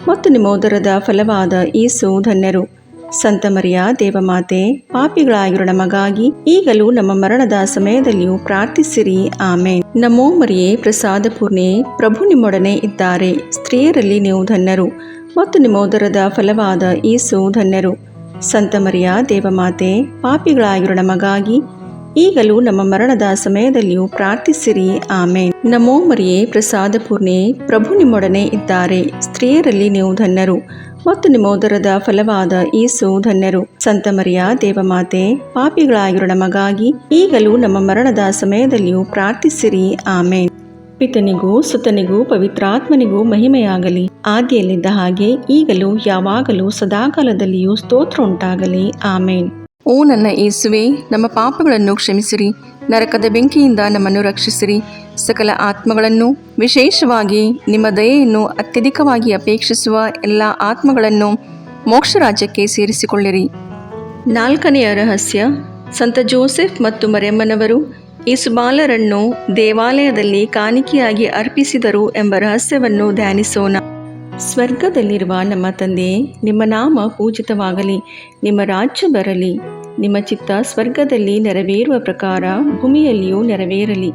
ಮತ್ತು ನಿಮ್ಮ ಉದರದ ಫಲವಾದ ಯೇಸು ಧನ್ಯರು. ಸಂತ ಮರಿಯ ದೇವಮಾತೆ, ಪಾಪಿಗಳಾಗಿರೋ ನಮಗಾಗಿ ಈಗಲೂ ನಮ್ಮ ಮರಣದ ಸಮಯದಲ್ಲಿಯೂ ಪ್ರಾರ್ಥಿಸಿರಿ. ಆಮೇನ್. ನಮೋ ಮರಿಯೇ, ಪ್ರಸಾದ ಪೂರ್ಣೆ, ಪ್ರಭು ನಿಮ್ಮೊಡನೆ ಇದ್ದಾರೆ. ಸ್ತ್ರೀಯರಲ್ಲಿ ನೀವು ಧನ್ಯರು ಮತ್ತು ನಿಮ್ಮ ಉದರದ ಫಲವಾದ ಯೇಸು ಧನ್ಯರು. ಸಂತ ಮರಿಯ ದೇವಮಾತೆ, ಪಾಪಿಗಳಾಗಿರೋ ನಮಗಾಗಿ ಈಗಲೂ ನಮ್ಮ ಮರಣದ ಸಮಯದಲ್ಲಿಯೂ ಪ್ರಾರ್ಥಿಸಿರಿ. ಆಮೇನ್. ನಮೋ ಮರಿಯೇ, ಪ್ರಸಾದ ಪೂರ್ಣೆ, ಪ್ರಭು ನಿಮ್ಮೊಡನೆ ಇದ್ದಾರೆ. ಸ್ತ್ರೀಯರಲ್ಲಿ ನೀವು ಧನ್ಯರು ಮತ್ತು ನಿಮ್ಮ ಉದರದ ಫಲವಾದ ಯೇಸು ಧನ್ಯರು. ಸಂತ ಮರಿಯ ದೇವಮಾತೆ, ಪಾಪಿಗಳಾಗಿರೋ ನಮಗಾಗಿ ಈಗಲೂ ನಮ್ಮ ಮರಣದ ಸಮಯದಲ್ಲಿಯೂ ಪ್ರಾರ್ಥಿಸಿರಿ. ಆಮೇನ್. ಪಿತನಿಗೂ ಸುತನಿಗೂ ಪವಿತ್ರಾತ್ಮನಿಗೂ ಮಹಿಮೆಯಾಗಲಿ, ಆದಿಯಲ್ಲಿದ್ದ ಹಾಗೆ ಈಗಲೂ ಯಾವಾಗಲೂ ಸದಾಕಾಲದಲ್ಲಿಯೂ ಸ್ತೋತ್ರ ಉಂಟಾಗಲಿ. ಆಮೇನ್. ಓ ನನ್ನ ಯೇಸುವೆ, ನಮ್ಮ ಪಾಪಗಳನ್ನು ಕ್ಷಮಿಸಿರಿ, ನರಕದ ಬೆಂಕಿಯಿಂದ ನಮ್ಮನ್ನು ರಕ್ಷಿಸಿರಿ, ಸಕಲ ಆತ್ಮಗಳನ್ನು, ವಿಶೇಷವಾಗಿ ನಿಮ್ಮ ದಯೆಯನ್ನು ಅತ್ಯಧಿಕವಾಗಿ ಅಪೇಕ್ಷಿಸುವ ಎಲ್ಲ ಆತ್ಮಗಳನ್ನು ಮೋಕ್ಷ ರಾಜ್ಯಕ್ಕೆ ಸೇರಿಸಿಕೊಳ್ಳಿರಿ. 4ನೆಯ ರಹಸ್ಯ, ಸಂತ ಜೋಸೆಫ್ ಮತ್ತು ಮರಿಯಮ್ಮನವರು ಯೇಸುಬಾಲರನ್ನು ದೇವಾಲಯದಲ್ಲಿ ಕಾಣಿಕೆಯಾಗಿ ಅರ್ಪಿಸಿದರು ಎಂಬ ರಹಸ್ಯವನ್ನು ಧ್ಯಾನಿಸೋಣ. ಸ್ವರ್ಗದಲ್ಲಿರುವ ನಮ್ಮ ತಂದೆಯೇ, ನಿಮ್ಮ ನಾಮ ಪೂಜಿತವಾಗಲಿ, ನಿಮ್ಮ ರಾಜ್ಯ ಬರಲಿ, ನಿಮ್ಮ ಚಿತ್ತ ಸ್ವರ್ಗದಲ್ಲಿ ನೆರವೇರುವ ಪ್ರಕಾರ ಭೂಮಿಯಲ್ಲಿಯೂ ನೆರವೇರಲಿ.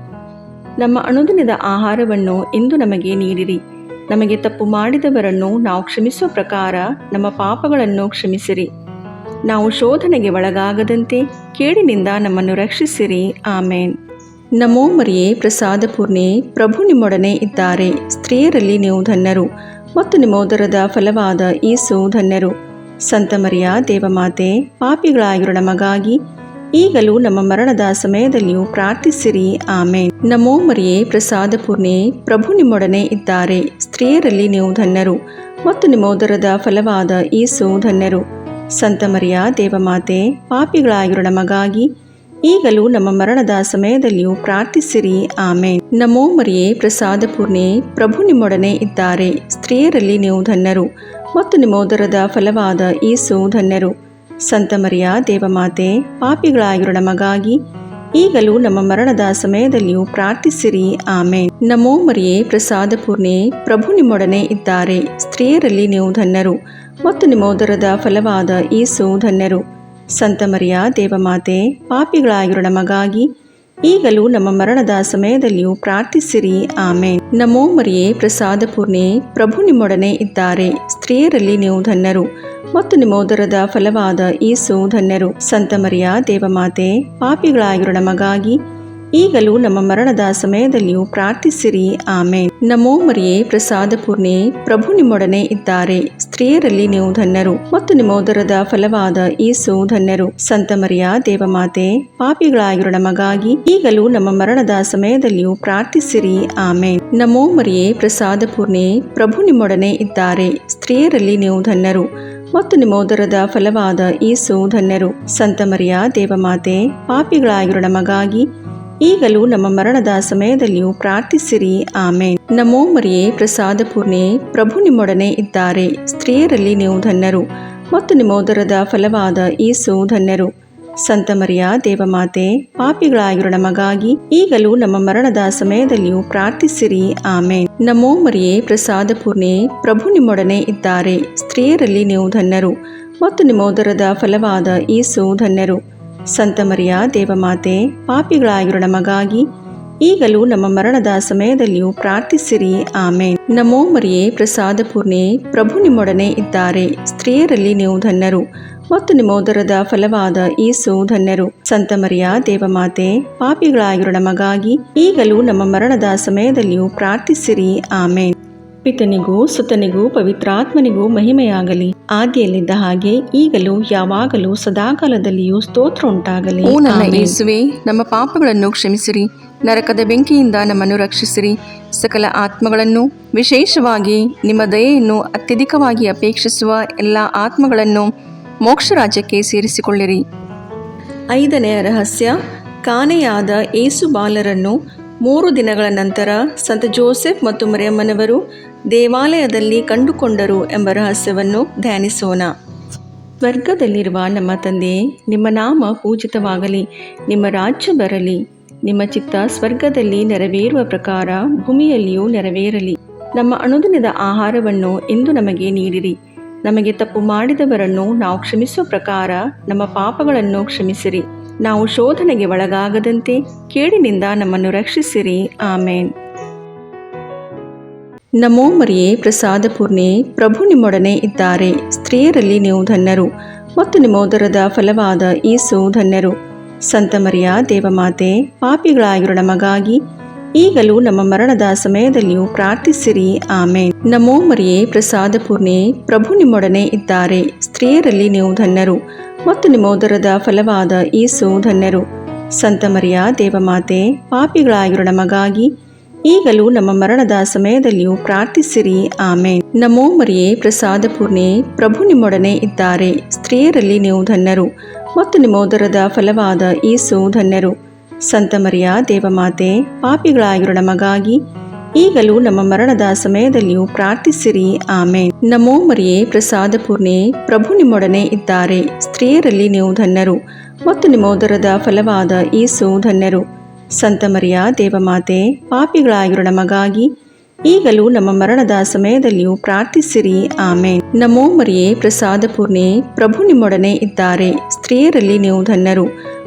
ನಮ್ಮ ಅನುದಿನದ ಆಹಾರವನ್ನು ಇಂದು ನಮಗೆ ನೀಡಿರಿ. ನಮಗೆ ತಪ್ಪು ಮಾಡಿದವರನ್ನು ನಾವು ಕ್ಷಮಿಸುವ ಪ್ರಕಾರ ನಮ್ಮ ಪಾಪಗಳನ್ನು ಕ್ಷಮಿಸಿರಿ. ನಾವು ಶೋಧನೆಗೆ ಒಳಗಾಗದಂತೆ ಕೇಡಿನಿಂದ ನಮ್ಮನ್ನು ರಕ್ಷಿಸಿರಿ. ಆಮೇನ್. ನಮೋ ಮರಿಯೇ, ಪ್ರಸಾದ ಪೂರ್ಣೆ, ಪ್ರಭು ನಿಮ್ಮೊಡನೆ ಇದ್ದಾರೆ. ಸ್ತ್ರೀಯರಲ್ಲಿ ನೀವು ಧನ್ಯರು ಮತ್ತು ನಿಮ್ಮ ಉದರದ ಫಲವಾದ ಯೇಸು ಧನ್ಯರು. ಸಂತ ಮರಿಯ ದೇವಮಾತೆ, ಪಾಪಿಗಳಾಗಿರೋ ನಮಗಾಗಿ ಈಗಲೂ ನಮ್ಮ ಮರಣದ ಸಮಯದಲ್ಲಿಯೂ ಪ್ರಾರ್ಥಿಸಿರಿ. ಆಮೇನ್. ನಮೋ ಮರಿಯೇ, ಪ್ರಸಾದ ಪೂರ್ಣೆ, ಪ್ರಭು ನಿಮ್ಮೊಡನೆ ಇದ್ದಾರೆ. ಸ್ತ್ರೀಯರಲ್ಲಿ ನೀವು ಧನ್ಯರು ಮತ್ತು ನಿಮ್ಮ ಉದರದ ಫಲವಾದ ಯೇಸು ಧನ್ಯರು. ಸಂತ ಮರಿಯ ದೇವಮಾತೆ, ಪಾಪಿಗಳಾಗಿರೋ ನಮಗಾಗಿ ಈಗಲೂ ನಮ್ಮ ಮರಣದ ಸಮಯದಲ್ಲಿಯೂ ಪ್ರಾರ್ಥಿಸಿರಿ. ಆಮೇನ್. ನಮೋ ಮರಿಯೇ, ಪ್ರಸಾದ ಪೂರ್ಣೆ, ಪ್ರಭು ನಿಮ್ಮೊಡನೆ ಇದ್ದಾರೆ. ಸ್ತ್ರೀಯರಲ್ಲಿ ನೀವು ಧನ್ಯರು ಮತ್ತು ನಿಮ್ಮ ಉದರದ ಫಲವಾದ ಯೇಸು ಧನ್ಯರು. ಸಂತ ಮರಿಯ ದೇವಮಾತೆ, ಪಾಪಿಗಳಾಗಿರೋ ನಮಗಾಗಿ ಈಗಲೂ ನಮ್ಮ ಮರಣದ ಸಮಯದಲ್ಲಿಯೂ ಪ್ರಾರ್ಥಿಸಿರಿ. ಆಮೇನ್. ನಮೋ ಮರಿಯೇ, ಪ್ರಸಾದ ಪೂರ್ಣೆ, ಪ್ರಭು ನಿಮ್ಮೊಡನೆ ಇದ್ದಾರೆ. ಸ್ತ್ರೀಯರಲ್ಲಿ ನೀವು ಧನ್ಯರು ಮತ್ತು ನಿಮ್ಮ ಉದರದ ಫಲವಾದ ಯೇಸು ಧನ್ಯರು. ಸಂತ ಮರಿಯ ದೇವಮಾತೆ, ಪಾಪಿಗಳಾಗಿರೋ ನಮಗಾಗಿ ಈಗಲೂ ನಮ್ಮ ಮರಣದ ಸಮಯದಲ್ಲಿಯೂ ಪ್ರಾರ್ಥಿಸಿರಿ. ಆಮೇನ್. ನಮೋ ಮರಿಯೇ, ಪ್ರಸಾದ ಪೂರ್ಣೆ, ಪ್ರಭು ನಿಮ್ಮೊಡನೆ ಇದ್ದಾರೆ. ಸ್ತ್ರೀಯರಲ್ಲಿ ನೀವು ಧನ್ಯರು ಮತ್ತು ನಿಮ್ಮ ಉದರದ ಫಲವಾದ ಯೇಸು ಧನ್ಯರು. ಸಂತ ಮರಿಯ ದೇವಮಾತೆ, ಪಾಪಿಗಳಾಗಿರೋ ನಮಗಾಗಿ ಈಗಲೂ ನಮ್ಮ ಮರಣದ ಸಮಯದಲ್ಲಿಯೂ ಪ್ರಾರ್ಥಿಸಿರಿ. ಆಮೇನ್. ನಮೋ ಮರಿಯೇ, ಪ್ರಸಾದ ಪೂರ್ಣೆ, ಪ್ರಭು ನಿಮ್ಮೊಡನೆ ಇದ್ದಾರೆ. ಸ್ತ್ರೀಯರಲ್ಲಿ ನೀವು ಧನ್ಯರು ಮತ್ತು ನಿಮ್ಮ ಉದರದ ಫಲವಾದ ಯೇಸು ಧನ್ಯರು. ಸಂತ ಮರಿಯ ದೇವಮಾತೆ, ಪಾಪಿಗಳಾಗಿರೋ ನಮಗಾಗಿ ಈಗಲೂ ನಮ್ಮ ಮರಣದ ಸಮಯದಲ್ಲಿಯೂ ಪ್ರಾರ್ಥಿಸಿರಿ. ಆಮೇನ್. ನಮೋ ಮರಿಯೇ, ಪ್ರಸಾದ ಪೂರ್ಣೆ, ಪ್ರಭು ನಿಮ್ಮೊಡನೆ ಇದ್ದಾರೆ. ಸ್ತ್ರೀಯರಲ್ಲಿ ನೀವು ಧನ್ಯರು ಮತ್ತು ನಿಮ್ಮ ಉದರದ ಫಲವಾದ ಯೇಸು ಧನ್ಯರು. ಸಂತ ಮರಿಯ ದೇವಮಾತೆ, ಪಾಪಿಗಳಾಗಿರೋ ನಮಗಾಗಿ ಈಗಲೂ ನಮ್ಮ ಮರಣದ ಸಮಯದಲ್ಲಿಯೂ ಪ್ರಾರ್ಥಿಸಿರಿ. ಆಮೇನ್. ನಮೋ ಮರಿಯೇ, ಪ್ರಸಾದ ಪೂರ್ಣೆ, ಪ್ರಭು ನಿಮ್ಮೊಡನೆ ಇದ್ದಾರೆ. ಸ್ತ್ರೀಯರಲ್ಲಿ ನೀವು ಧನ್ಯರು ಮತ್ತು ನಿಮ್ಮ ಉದರದ ಫಲವಾದ ಯೇಸು ಧನ್ಯರು. ಸಂತ ಮರಿಯ ದೇವಮಾತೆ, ಪಾಪಿಗಳಾಗಿರೋ ನಮಗಾಗಿ ಈಗಲೂ ನಮ್ಮ ಮರಣದ ಸಮಯದಲ್ಲಿಯೂ ಪ್ರಾರ್ಥಿಸಿರಿ. ಆಮೇನ್. ನಮೋ ಮರಿಯೇ, ಪ್ರಸಾದ ಪೂರ್ಣೆ, ಪ್ರಭು ನಿಮ್ಮೊಡನೆ ಇದ್ದಾರೆ. ಸ್ತ್ರೀಯರಲ್ಲಿ ನೀವು ಧನ್ಯರು ಮತ್ತು ನಿಮ್ಮ ಉದರದ ಫಲವಾದ ಯೇಸು ಧನ್ಯರು. ಸಂತ ಮರಿಯ ದೇವಮಾತೆ, ಪಾಪಿಗಳಾಗಿರೋ ನಮಗಾಗಿ ಈಗಲೂ ನಮ್ಮ ಮರಣದ ಸಮಯದಲ್ಲಿಯೂ ಪ್ರಾರ್ಥಿಸಿರಿ. ಆಮೇನ್. ನಮೋ ಮರಿಯೇ, ಪ್ರಸಾದ ಪೂರ್ಣೆ, ಪ್ರಭು ನಿಮ್ಮೊಡನೆ ಇದ್ದಾರೆ. ಸ್ತ್ರೀಯರಲ್ಲಿ ನೀವು ಧನ್ಯರು ಮತ್ತು ನಿಮ್ಮ ಉದರದ ಫಲವಾದ ಯೇಸು ಧನ್ಯರು. ಸಂತ ಮರಿಯ ದೇವಮಾತೆ, ಪಾಪಿಗಳಾಗಿರೋ ನಮಗಾಗಿ ಈಗಲೂ ನಮ್ಮ ಮರಣದ ಸಮಯದಲ್ಲಿಯೂ ಪ್ರಾರ್ಥಿಸಿರಿ. ಆಮೇನ್. ಪಿತನಿಗೂ ಸುತನಿಗೂ ಪವಿತ್ರಾತ್ಮನಿಗೂ ಮಹಿಮೆಯಾಗಲಿ, ಆದಿಯಲ್ಲಿದ್ದ ಹಾಗೆ ಈಗಲೂ ಯಾವಾಗಲೂ ಸದಾಕಾಲದಲ್ಲಿಯೂ ಸ್ತೋತ್ರ ಉಂಟಾಗಲಿ. ಓ ನನ್ನ ಯೇಸುವೆ, ನಮ್ಮ ಪಾಪಗಳನ್ನು ಕ್ಷಮಿಸಿರಿ, ನರಕದ ಬೆಂಕಿಯಿಂದ ನಮ್ಮನ್ನು ರಕ್ಷಿಸಿರಿ, ಸಕಲ ಆತ್ಮಗಳನ್ನು, ವಿಶೇಷವಾಗಿ ನಿಮ್ಮ ದಯೆಯನ್ನು ಅತ್ಯಧಿಕವಾಗಿ ಅಪೇಕ್ಷಿಸುವ ಎಲ್ಲ ಆತ್ಮಗಳನ್ನು ಮೋಕ್ಷ ರಾಜ್ಯಕ್ಕೆ ಸೇರಿಸಿಕೊಳ್ಳಿರಿ. 5ನೆಯ ರಹಸ್ಯ, ಕಾಣೆಯಾದ ಯೇಸು ಬಾಲರನ್ನು 3 ದಿನಗಳ ನಂತರ ಸಂತ ಜೋಸೆಫ್ ಮತ್ತು ಮರಿಯಮ್ಮನವರು ದೇವಾಲಯದಲ್ಲಿ ಕಂಡುಕೊಂಡರು ಎಂಬ ರಹಸ್ಯವನ್ನು ಧ್ಯಾನಿಸೋಣ. ಸ್ವರ್ಗದಲ್ಲಿರುವ ನಮ್ಮ ತಂದೆಯೇ, ನಿಮ್ಮ ನಾಮ ಪೂಜಿತವಾಗಲಿ, ನಿಮ್ಮ ರಾಜ್ಯ ಬರಲಿ, ನಿಮ್ಮ ಚಿತ್ತ ಸ್ವರ್ಗದಲ್ಲಿ ನೆರವೇರುವ ಪ್ರಕಾರ ಭೂಮಿಯಲ್ಲಿಯೂ ನೆರವೇರಲಿ. ನಮ್ಮ ಅನುದಿನದ ಆಹಾರವನ್ನು ಇಂದು ನಮಗೆ ನೀಡಿರಿ. ನಮಗೆ ತಪ್ಪು ಮಾಡಿದವರನ್ನು ನಾವು ಕ್ಷಮಿಸುವ ಪ್ರಕಾರ ನಮ್ಮ ಪಾಪಗಳನ್ನು ಕ್ಷಮಿಸಿರಿ. ನಾವು ಶೋಧನೆಗೆ ಒಳಗಾಗದಂತೆ ಕೇಡಿನಿಂದ ನಮ್ಮನ್ನು ರಕ್ಷಿಸಿರಿ. ಆಮೇನ್. ನಮೋ ಮರಿಯೇ, ಪ್ರಸಾದ ಪೂರ್ಣೆ, ಪ್ರಭು ನಿಮ್ಮೊಡನೆ ಇದ್ದಾರೆ. ಸ್ತ್ರೀಯರಲ್ಲಿ ನೀವು ಧನ್ಯರು ಮತ್ತು ನಿಮ್ಮ ಉದರದ ಫಲವಾದ ಯೇಸು ಧನ್ಯರು. ಸಂತ ಮರಿಯ ದೇವಮಾತೆ, ಪಾಪಿಗಳಾಗಿರೋ ನಮಗಾಗಿ ಈಗಲೂ ನಮ್ಮ ಮರಣದ ಸಮಯದಲ್ಲಿಯೂ ಪ್ರಾರ್ಥಿಸಿರಿ. ಆಮೇನ್. ನಮೋ ಮರಿಯೇ, ಪ್ರಸಾದ ಪೂರ್ಣೆ, ಪ್ರಭು ನಿಮ್ಮೊಡನೆ ಇದ್ದಾರೆ. ಸ್ತ್ರೀಯರಲ್ಲಿ ನೀವು ಧನ್ಯರು ಮತ್ತು ನಿಮ್ಮ ಉದರದ ಫಲವಾದ ಯೇಸು ಧನ್ಯರು. ಸಂತ ಮರಿಯ ದೇವಮಾತೆ, ಪಾಪಿಗಳಾಗಿರೋ ನಮಗಾಗಿ ಈಗಲೂ ನಮ್ಮ ಮರಣದ ಸಮಯದಲ್ಲಿಯೂ ಪ್ರಾರ್ಥಿಸಿರಿ. ಆಮೇನ್. ನಮೋ ಮರಿಯೇ, ಪ್ರಸಾದ ಪೂರ್ಣೆ, ಪ್ರಭು ನಿಮ್ಮೊಡನೆ ಇದ್ದಾರೆ. ಸ್ತ್ರೀಯರಲ್ಲಿ ನೀವು ಧನ್ಯರು ಮತ್ತು ನಿಮ್ಮ ಉದರದ ಫಲವಾದ ಯೇಸು ಧನ್ಯರು. ಸಂತ ಮರಿಯ ದೇವಮಾತೆ, ಪಾಪಿಗಳಾಗಿರೋ ನಮಗಾಗಿ ಈಗಲೂ ನಮ್ಮ ಮರಣದ ಸಮಯದಲ್ಲಿಯೂ ಪ್ರಾರ್ಥಿಸಿರಿ. ಆಮೇನ್. ನಮೋ ಮರಿಯೇ, ಪ್ರಸಾದ ಪೂರ್ಣೆ, ಪ್ರಭು ನಿಮ್ಮೊಡನೆ ಇದ್ದಾರೆ. ಸ್ತ್ರೀಯರಲ್ಲಿ ನೀವು ಧನ್ಯರು ಮತ್ತು ನಿಮ್ಮ ಉದರದ ಫಲವಾದ ಯೇಸು ಧನ್ಯರು. ಸಂತ ಮರಿಯ ದೇವಮಾತೆ, ಪಾಪಿಗಳಾಗಿರೋ ನಮಗಾಗಿ ಈಗಲೂ ನಮ್ಮ ಮರಣದ ಸಮಯದಲ್ಲಿಯೂ ಪ್ರಾರ್ಥಿಸಿರಿ. ಆಮೇನ್. ನಮೋ ಮರಿಯೇ, ಪ್ರಸಾದ ಪೂರ್ಣೆ, ಪ್ರಭು ನಿಮ್ಮೊಡನೆ ಇದ್ದಾರೆ. ಸ್ತ್ರೀಯರಲ್ಲಿ ನೀವು ಧನ್ಯರು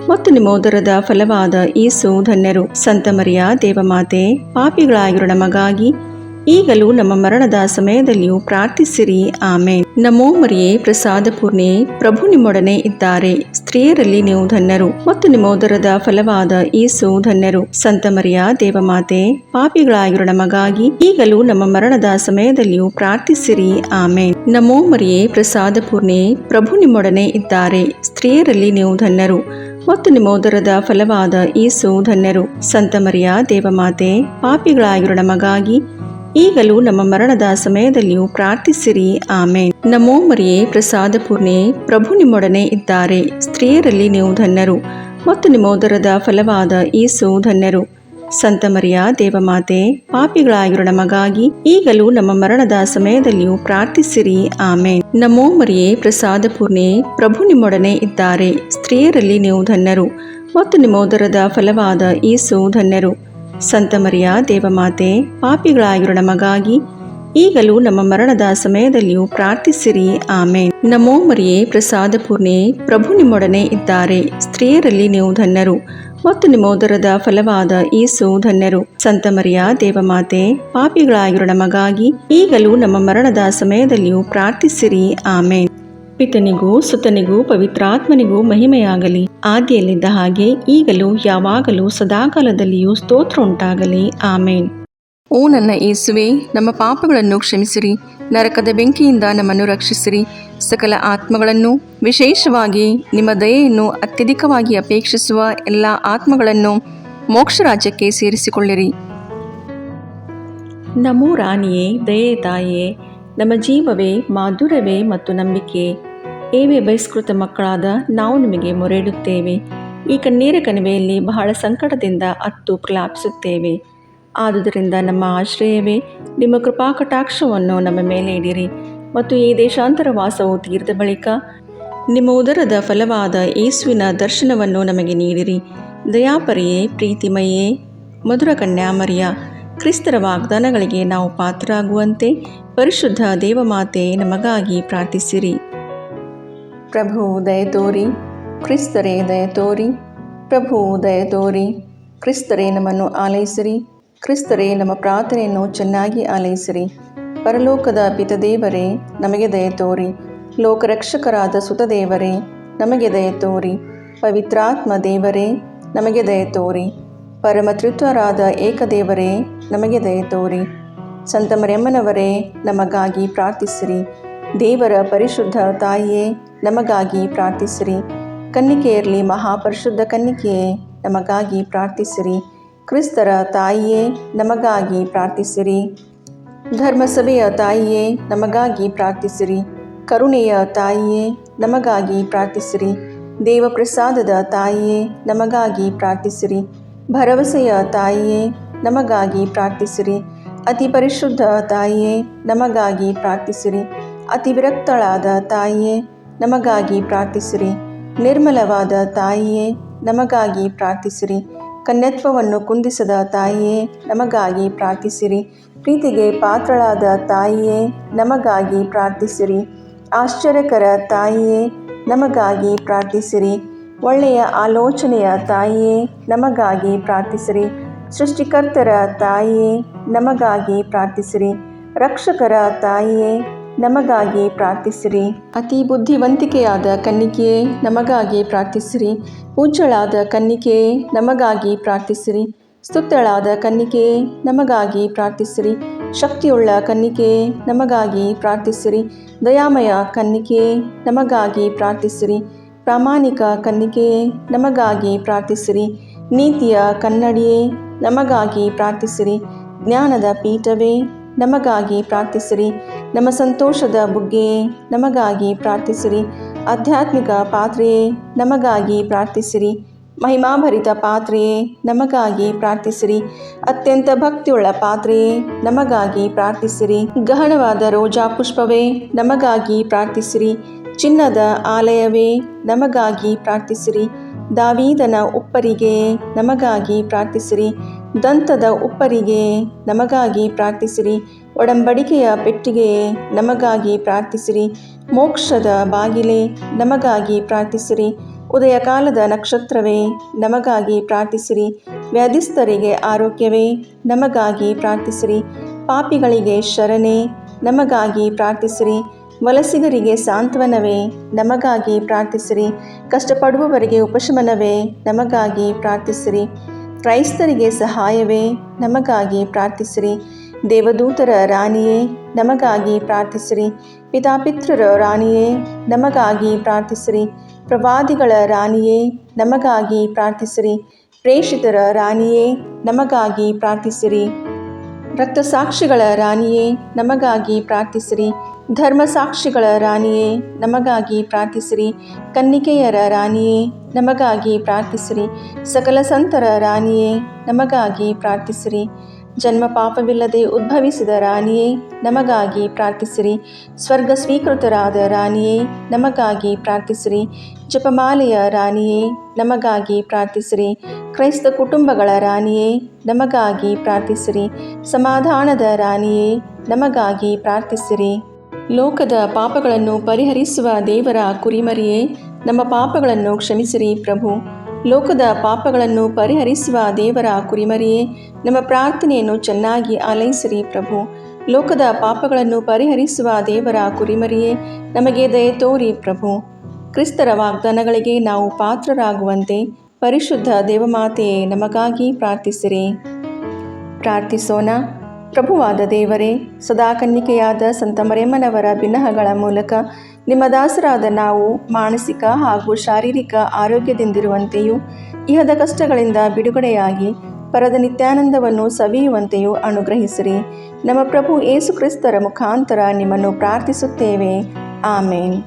ಮತ್ತು ನಿಮ್ಮ ಉದರದ ಫಲವಾದ ಯೇಸು ಧನ್ಯರು. ಸಂತ ಮರಿಯ ದೇವಮಾತೆ, ಪಾಪಿಗಳಾಗಿರೋ ನಮಗಾಗಿ ಈಗಲೂ ನಮ್ಮ ಮರಣದ ಸಮಯದಲ್ಲಿಯೂ ಪ್ರಾರ್ಥಿಸಿರಿ. ಆಮೇನ್. ನಮೋ ಮರಿಯೇ, ಪ್ರಸಾದ ಪೂರ್ಣೆ, ಪ್ರಭು ನಿಮ್ಮೊಡನೆ ಇದ್ದಾರೆ. ಸ್ತ್ರೀಯರಲ್ಲಿ ನೀವು ಧನ್ಯರು ಮತ್ತು ನಿಮ್ಮ ಉದರದ ಫಲವಾದ ಯೇಸು ಧನ್ಯರು. ಸಂತ ಮರಿಯ ದೇವಮಾತೆ, ಪಾಪಿಗಳಾಗಿರೋ ನಮಗಾಗಿ ಈಗಲೂ ನಮ್ಮ ಮರಣದ ಸಮಯದಲ್ಲಿಯೂ ಪ್ರಾರ್ಥಿಸಿರಿ. ಆಮೇನ್. ನಮೋ ಮರಿಯೇ, ಪ್ರಸಾದ ಪೂರ್ಣೆ, ಪ್ರಭು ನಿಮ್ಮೊಡನೆ ಇದ್ದಾರೆ. ಸ್ತ್ರೀಯರಲ್ಲಿ ನೀವು ಧನ್ಯರು ಮತ್ತು ನಿಮ್ಮ ಉದರದ ಫಲವಾದ ಯೇಸು ಧನ್ಯರು. ಸಂತ ಮರಿಯ ದೇವಮಾತೆ, ಪಾಪಿಗಳಾಗಿರೋ ನಮಗಾಗಿ ಈಗಲೂ ನಮ್ಮ ಮರಣದ ಸಮಯದಲ್ಲಿಯೂ ಪ್ರಾರ್ಥಿಸಿರಿ. ಆಮೇನ್. ನಮೋ ಮರಿಯೇ, ಪ್ರಸಾದ ಪೂರ್ಣೆ, ಪ್ರಭು ನಿಮ್ಮೊಡನೆ ಇದ್ದಾರೆ. ಸ್ತ್ರೀಯರಲ್ಲಿ ನೀವು ಧನ್ಯರು ಮತ್ತು ನಿಮ್ಮ ಉದರದ ಫಲವಾದ ಯೇಸು ಧನ್ಯರು. ಸಂತ ಮರಿಯ ದೇವಮಾತೆ, ಪಾಪಿಗಳಾಗಿರೋ ನಮಗಾಗಿ ಈಗಲೂ ನಮ್ಮ ಮರಣದ ಸಮಯದಲ್ಲಿಯೂ ಪ್ರಾರ್ಥಿಸಿರಿ. ಆಮೇನ್. ನಮೋ ಮರಿಯೇ, ಪ್ರಸಾದ ಪೂರ್ಣೆ, ಪ್ರಭು ನಿಮ್ಮೊಡನೆ ಇದ್ದಾರೆ. ಸ್ತ್ರೀಯರಲ್ಲಿ ನೀವು ಧನ್ಯರು ಮತ್ತು ನಿಮ್ಮ ಉದರದ ಫಲವಾದ ಯೇಸು ಧನ್ಯರು. ಸಂತ ಮರಿಯ ದೇವಮಾತೆ, ಪಾಪಿಗಳಾಗಿರೋ ನಮಗಾಗಿ ಈಗಲೂ ನಮ್ಮ ಮರಣದ ಸಮಯದಲ್ಲಿಯೂ ಪ್ರಾರ್ಥಿಸಿರಿ. ಆಮೇನ್. ನಮೋ ಮರಿಯೇ, ಪ್ರಸಾದ ಪೂರ್ಣೆ, ಪ್ರಭು ನಿಮ್ಮೊಡನೆ ಇದ್ದಾರೆ. ಸ್ತ್ರೀಯರಲ್ಲಿ ನೀವು ಧನ್ಯರು ಮತ್ತು ನಿಮ್ಮ ಉದರದ ಫಲವಾದ ಯೇಸು ಧನ್ಯರು. ಸಂತ ಮರಿಯ ದೇವಮಾತೆ, ಪಾಪಿಗಳಾಗಿರೋ ನಮಗಾಗಿ ಈಗಲೂ ನಮ್ಮ ಮರಣದ ಸಮಯದಲ್ಲಿಯೂ ಪ್ರಾರ್ಥಿಸಿರಿ. ಆಮೇನ್. ಪಿತನಿಗೂ ಸುತನಿಗೂ ಪವಿತ್ರಾತ್ಮನಿಗೂ ಮಹಿಮೆಯಾಗಲಿ, ಆದಿಯಲ್ಲಿದ್ದ ಹಾಗೆ ಈಗಲೂ ಯಾವಾಗಲೂ ಸದಾಕಾಲದಲ್ಲಿಯೂ ಸ್ತೋತ್ರ ಉಂಟಾಗಲಿ. ಆಮೇನ್. ಓ ನನ್ನ ಯೇಸುವೆ, ನಮ್ಮ ಪಾಪಗಳನ್ನು ಕ್ಷಮಿಸಿರಿ, ನರಕದ ಬೆಂಕಿಯಿಂದ ನಮ್ಮನ್ನು ರಕ್ಷಿಸಿರಿ, ಸಕಲ ಆತ್ಮಗಳನ್ನು, ವಿಶೇಷವಾಗಿ ನಿಮ್ಮ ದಯೆಯನ್ನು ಅತ್ಯಧಿಕವಾಗಿ ಅಪೇಕ್ಷಿಸುವ ಎಲ್ಲ ಆತ್ಮಗಳನ್ನು ಮೋಕ್ಷ ರಾಜ್ಯಕ್ಕೆ ಸೇರಿಸಿಕೊಳ್ಳಿರಿ. ನಮೋ ರಾಣಿಯೇ, ದಯೆ ತಾಯಿಯೇ, ನಮ್ಮ ಜೀವವೇ, ಮಾಧುರ್ಯವೇ ಮತ್ತು ನಂಬಿಕೆ, ಏವೇ ಬಹಿಷ್ಕೃತ ಮಕ್ಕಳಾದ ನಾವು ನಿಮಗೆ ಮೊರೆಯಿಡುತ್ತೇವೆ. ಈ ಕಣ್ಣೀರ ಕಣಿವೆಯಲ್ಲಿ ಬಹಳ ಸಂಕಟದಿಂದ ಅತ್ತು ಪ್ರಲಾಪಿಸುತ್ತೇವೆ. ಆದುದರಿಂದ ನಮ್ಮ ಆಶ್ರಯವೇ, ನಿಮ್ಮ ಕೃಪಾಕಟಾಕ್ಷವನ್ನು ನಮ್ಮ ಮೇಲೆ ಇಡಿರಿ ಮತ್ತು ಈ ದೇಶಾಂತರ ವಾಸವು ತೀರಿದ ಬಳಿಕ ನಿಮ್ಮ ಉದರದ ಫಲವಾದ ಯೇಸುವಿನ ದರ್ಶನವನ್ನು ನಮಗೆ ನೀಡಿರಿ. ದಯಾಪರಿಯೇ, ಪ್ರೀತಿಮಯೇ, ಮಧುರ ಕನ್ಯಾಮರಿಯ, ಕ್ರಿಸ್ತರ ವಾಗ್ದಾನಗಳಿಗೆ ನಾವು ಪಾತ್ರರಾಗುವಂತೆ ಪರಿಶುದ್ಧ ದೇವಮಾತೆ ನಮಗಾಗಿ ಪ್ರಾರ್ಥಿಸಿರಿ. ಪ್ರಭು ದಯೆ ತೋರಿ ಕ್ರಿಸ್ತರೇ ದಯ ತೋರಿ, ಪ್ರಭು ದಯ ತೋರಿ. ಕ್ರಿಸ್ತರೇ ನಮ್ಮನ್ನು ಆಲೈಸಿರಿ, ಕ್ರಿಸ್ತರೇ ನಮ್ಮ ಪ್ರಾರ್ಥನೆಯನ್ನು ಚೆನ್ನಾಗಿ ಆಲೈಸಿರಿ. ಪರಲೋಕದ ಪಿತದೇವರೇ ನಮಗೆ ದಯ ತೋರಿ, ಲೋಕರಕ್ಷಕರಾದ ಸುತದೇವರೇ ನಮಗೆ ದಯ ತೋರಿ. ಪವಿತ್ರಾತ್ಮ ದೇವರೇ ನಮಗೆ ದಯ ತೋರಿ. ಪರಮತ್ರಿತ್ವರಾದ ಏಕದೇವರೇ ನಮಗೆ ದಯ ತೋರಿ. ಸಂತ ಮರಿಯಮ್ಮನವರೇ ನಮಗಾಗಿ ಪ್ರಾರ್ಥಿಸಿರಿ. ದೇವರ ಪರಿಶುದ್ಧ ತಾಯಿಯೇ ನಮಗಾಗಿ ಪ್ರಾರ್ಥಿಸಿರಿ. ಕನ್ನಿಕೆಯರಲ್ಲಿ ಮಹಾಪರಿಶುದ್ಧ ಕನ್ನಿಕೆಯೇ ನಮಗಾಗಿ ಪ್ರಾರ್ಥಿಸಿರಿ. ಕ್ರಿಸ್ತರ ತಾಯಿಯೇ ನಮಗಾಗಿ ಪ್ರಾರ್ಥಿಸಿರಿ. ಧರ್ಮಸಭೆಯ ತಾಯಿಯೇ ನಮಗಾಗಿ ಪ್ರಾರ್ಥಿಸಿರಿ. ಕರುಣೆಯ ತಾಯಿಯೇ ನಮಗಾಗಿ ಪ್ರಾರ್ಥಿಸಿರಿ. ದೇವಪ್ರಸಾದದ ತಾಯಿಯೇ ನಮಗಾಗಿ ಪ್ರಾರ್ಥಿಸಿರಿ. ಭರವಸೆಯ ತಾಯಿಯೇ ನಮಗಾಗಿ ಪ್ರಾರ್ಥಿಸಿರಿ. ಅತಿ ಪರಿಶುದ್ಧ ತಾಯಿಯೇ ನಮಗಾಗಿ ಪ್ರಾರ್ಥಿಸಿರಿ. ಅತಿ ವಿರಕ್ತಳಾದ ತಾಯಿಯೇ ನಮಗಾಗಿ ಪ್ರಾರ್ಥಿಸಿರಿ. ನಿರ್ಮಲವಾದ ತಾಯಿಯೇ ನಮಗಾಗಿ ಪ್ರಾರ್ಥಿಸಿರಿ. ಕನ್ಯತ್ವವನ್ನು ಕುಂದಿಸದ ತಾಯಿಯೇ ನಮಗಾಗಿ ಪ್ರಾರ್ಥಿಸಿರಿ. ಪ್ರೀತಿಗೆ ಪಾತ್ರಳಾದ ತಾಯಿಯೇ ನಮಗಾಗಿ ಪ್ರಾರ್ಥಿಸಿರಿ. ಆಶ್ಚರ್ಯಕರ ತಾಯಿಯೇ ನಮಗಾಗಿ ಪ್ರಾರ್ಥಿಸಿರಿ. ಒಳ್ಳೆಯ ಆಲೋಚನೆಯ ತಾಯಿಯೇ ನಮಗಾಗಿ ಪ್ರಾರ್ಥಿಸಿರಿ. ಸೃಷ್ಟಿಕರ್ತರ ತಾಯಿಯೇ ನಮಗಾಗಿ ಪ್ರಾರ್ಥಿಸಿರಿ. ರಕ್ಷಕರ ತಾಯಿಯೇ ನಮಗಾಗಿ ಪ್ರಾರ್ಥಿಸಿರಿ. ಅತಿ ಬುದ್ಧಿವಂತಿಕೆಯಾದ ಕನ್ನಿಕೆಯೇ ನಮಗಾಗಿ ಪ್ರಾರ್ಥಿಸಿರಿ. ಪೂಜ್ಯಳಾದ ಕನ್ನಿಕೆಯೇ ನಮಗಾಗಿ ಪ್ರಾರ್ಥಿಸಿರಿ. ಸ್ತುತ್ಯಳಾದ ಕನ್ನಿಕೆಯೇ ನಮಗಾಗಿ ಪ್ರಾರ್ಥಿಸಿರಿ. ಶಕ್ತಿಯುಳ್ಳ ಕನ್ನಿಕೆಯೇ ನಮಗಾಗಿ ಪ್ರಾರ್ಥಿಸಿರಿ. ದಯಾಮಯ ಕನ್ನಿಕೆಯೇ ನಮಗಾಗಿ ಪ್ರಾರ್ಥಿಸಿರಿ. ಪ್ರಾಮಾಣಿಕ ಕನ್ನಿಕೆಯೇ ನಮಗಾಗಿ ಪ್ರಾರ್ಥಿಸಿರಿ. ನೀತಿಯ ಕನ್ನಡಿಯೇ ನಮಗಾಗಿ ಪ್ರಾರ್ಥಿಸಿರಿ. ಜ್ಞಾನದ ಪೀಠವೇ ನಮಗಾಗಿ ಪ್ರಾರ್ಥಿಸಿರಿ. ನಮ್ಮ ಸಂತೋಷದ ಬುಗ್ಗೆಯೇ ನಮಗಾಗಿ ಪ್ರಾರ್ಥಿಸಿರಿ. ಆಧ್ಯಾತ್ಮಿಕ ಪಾತ್ರೆಯೇ ನಮಗಾಗಿ ಪ್ರಾರ್ಥಿಸಿರಿ. ಮಹಿಮಾಭರಿತ ಪಾತ್ರೆಯೇ ನಮಗಾಗಿ ಪ್ರಾರ್ಥಿಸಿರಿ. ಅತ್ಯಂತ ಭಕ್ತಿಯುಳ್ಳ ಪಾತ್ರೆಯೇ ನಮಗಾಗಿ ಪ್ರಾರ್ಥಿಸಿರಿ. ಗಹನವಾದ ರೋಜಾ ಪುಷ್ಪವೇ ನಮಗಾಗಿ ಪ್ರಾರ್ಥಿಸಿರಿ. ಚಿನ್ನದ ಆಲಯವೇ ನಮಗಾಗಿ ಪ್ರಾರ್ಥಿಸಿರಿ. ದಾವೀದನ ಉಪ್ಪರಿಗೆ ನಮಗಾಗಿ ಪ್ರಾರ್ಥಿಸಿರಿ. ದಂತದ ಉಪ್ಪರಿಗೆ ನಮಗಾಗಿ ಪ್ರಾರ್ಥಿಸಿರಿ. ಒಡಂಬಡಿಕೆಯ ಪೆಟ್ಟಿಗೆಯೇ ನಮಗಾಗಿ ಪ್ರಾರ್ಥಿಸಿರಿ. ಮೋಕ್ಷದ ಬಾಗಿಲೇ ನಮಗಾಗಿ ಪ್ರಾರ್ಥಿಸಿರಿ. ಉದಯಕಾಲದ ನಕ್ಷತ್ರವೇ ನಮಗಾಗಿ ಪ್ರಾರ್ಥಿಸಿರಿ. ವ್ಯಾಧಿಸ್ಥರಿಗೆ ಆರೋಗ್ಯವೇ ನಮಗಾಗಿ ಪ್ರಾರ್ಥಿಸಿರಿ. ಪಾಪಿಗಳಿಗೆ ಶರಣೆ ನಮಗಾಗಿ ಪ್ರಾರ್ಥಿಸಿರಿ. ವಲಸಿಗರಿಗೆ ಸಾಂತ್ವನವೇ ನಮಗಾಗಿ ಪ್ರಾರ್ಥಿಸಿರಿ. ಕಷ್ಟಪಡುವವರಿಗೆ ಉಪಶಮನವೇ ನಮಗಾಗಿ ಪ್ರಾರ್ಥಿಸಿರಿ. ಕ್ರೈಸ್ತರಿಗೆ ಸಹಾಯವೇ ನಮಗಾಗಿ ಪ್ರಾರ್ಥಿಸಿರಿ. ದೇವದೂತರ ರಾಣಿಯೇ ನಮಗಾಗಿ ಪ್ರಾರ್ಥಿಸಿರಿ. ಪಿತಾಪಿತೃರ ರಾಣಿಯೇ ನಮಗಾಗಿ ಪ್ರಾರ್ಥಿಸಿರಿ. ಪ್ರವಾದಿಗಳ ರಾಣಿಯೇ ನಮಗಾಗಿ ಪ್ರಾರ್ಥಿಸಿರಿ. ಪ್ರೇಷಿತರ ರಾಣಿಯೇ ನಮಗಾಗಿ ಪ್ರಾರ್ಥಿಸಿರಿ. ರಕ್ತಸಾಕ್ಷಿಗಳ ರಾಣಿಯೇ ನಮಗಾಗಿ ಪ್ರಾರ್ಥಿಸಿರಿ. ಧರ್ಮಸಾಕ್ಷಿಗಳ ರಾಣಿಯೇ ನಮಗಾಗಿ ಪ್ರಾರ್ಥಿಸಿರಿ. ಕನ್ನಿಕೆಯರ ರಾಣಿಯೇ ನಮಗಾಗಿ ಪ್ರಾರ್ಥಿಸಿರಿ. ಸಕಲ ಸಂತರ ರಾಣಿಯೇ ನಮಗಾಗಿ ಪ್ರಾರ್ಥಿಸಿರಿ. ಜನ್ಮ ಪಾಪವಿಲ್ಲದೆ ಉದ್ಭವಿಸಿದ ರಾಣಿಯೇ ನಮಗಾಗಿ ಪ್ರಾರ್ಥಿಸಿರಿ. ಸ್ವರ್ಗ ಸ್ವೀಕೃತರಾದ ರಾಣಿಯೇ ನಮಗಾಗಿ ಪ್ರಾರ್ಥಿಸಿರಿ. ಜಪಮಾಲೆಯ ರಾಣಿಯೇ ನಮಗಾಗಿ ಪ್ರಾರ್ಥಿಸಿರಿ. ಕ್ರೈಸ್ತ ಕುಟುಂಬಗಳ ರಾಣಿಯೇ ನಮಗಾಗಿ ಪ್ರಾರ್ಥಿಸಿರಿ. ಸಮಾಧಾನದ ರಾಣಿಯೇ ನಮಗಾಗಿ ಪ್ರಾರ್ಥಿಸಿರಿ. ಲೋಕದ ಪಾಪಗಳನ್ನು ಪರಿಹರಿಸುವ ದೇವರ ಕುರಿಮರಿಯೇ ನಮ್ಮ ಪಾಪಗಳನ್ನು ಕ್ಷಮಿಸಿರಿ ಪ್ರಭು. ಲೋಕದ ಪಾಪಗಳನ್ನು ಪರಿಹರಿಸುವ ದೇವರ ಕುರಿಮರಿಯೇ ನಮ್ಮ ಪ್ರಾರ್ಥನೆಯನ್ನು ಚೆನ್ನಾಗಿ ಆಲೈಸಿರಿ ಪ್ರಭು. ಲೋಕದ ಪಾಪಗಳನ್ನು ಪರಿಹರಿಸುವ ದೇವರ ಕುರಿಮರಿಯೇ ನಮಗೆ ದಯ ತೋರಿ ಪ್ರಭು. ಕ್ರಿಸ್ತರ ವಾಗ್ದಾನಗಳಿಗೆ ನಾವು ಪಾತ್ರರಾಗುವಂತೆ ಪರಿಶುದ್ಧ ದೇವಮಾತೆಯೇ ನಮಗಾಗಿ ಪ್ರಾರ್ಥಿಸಿರಿ. ಪ್ರಾರ್ಥಿಸೋಣ. ಪ್ರಭುವಾದ ದೇವರೇ, ಸದಾ ಕನ್ನಿಕೆಯಾದ ಸಂತ ಮರಿಯಮ್ಮನವರ ಬಿನ್ನಹಗಳ ಮೂಲಕ ನಿಮ್ಮ ದಾಸರಾದ ನಾವು ಮಾನಸಿಕ ಹಾಗೂ ಶಾರೀರಿಕ ಆರೋಗ್ಯದಿಂದಿರುವಂತೆಯೂ ಇಹದ ಕಷ್ಟಗಳಿಂದ ಬಿಡುಗಡೆಯಾಗಿ ಪರದ ನಿತ್ಯಾನಂದವನ್ನು ಸವಿಯುವಂತೆಯೂ ಅನುಗ್ರಹಿಸಿರಿ. ನಮ್ಮ ಪ್ರಭು ಯೇಸು ಕ್ರಿಸ್ತರ ಮುಖಾಂತರ ನಿಮ್ಮನ್ನು ಪ್ರಾರ್ಥಿಸುತ್ತೇವೆ. ಆಮೇನ್.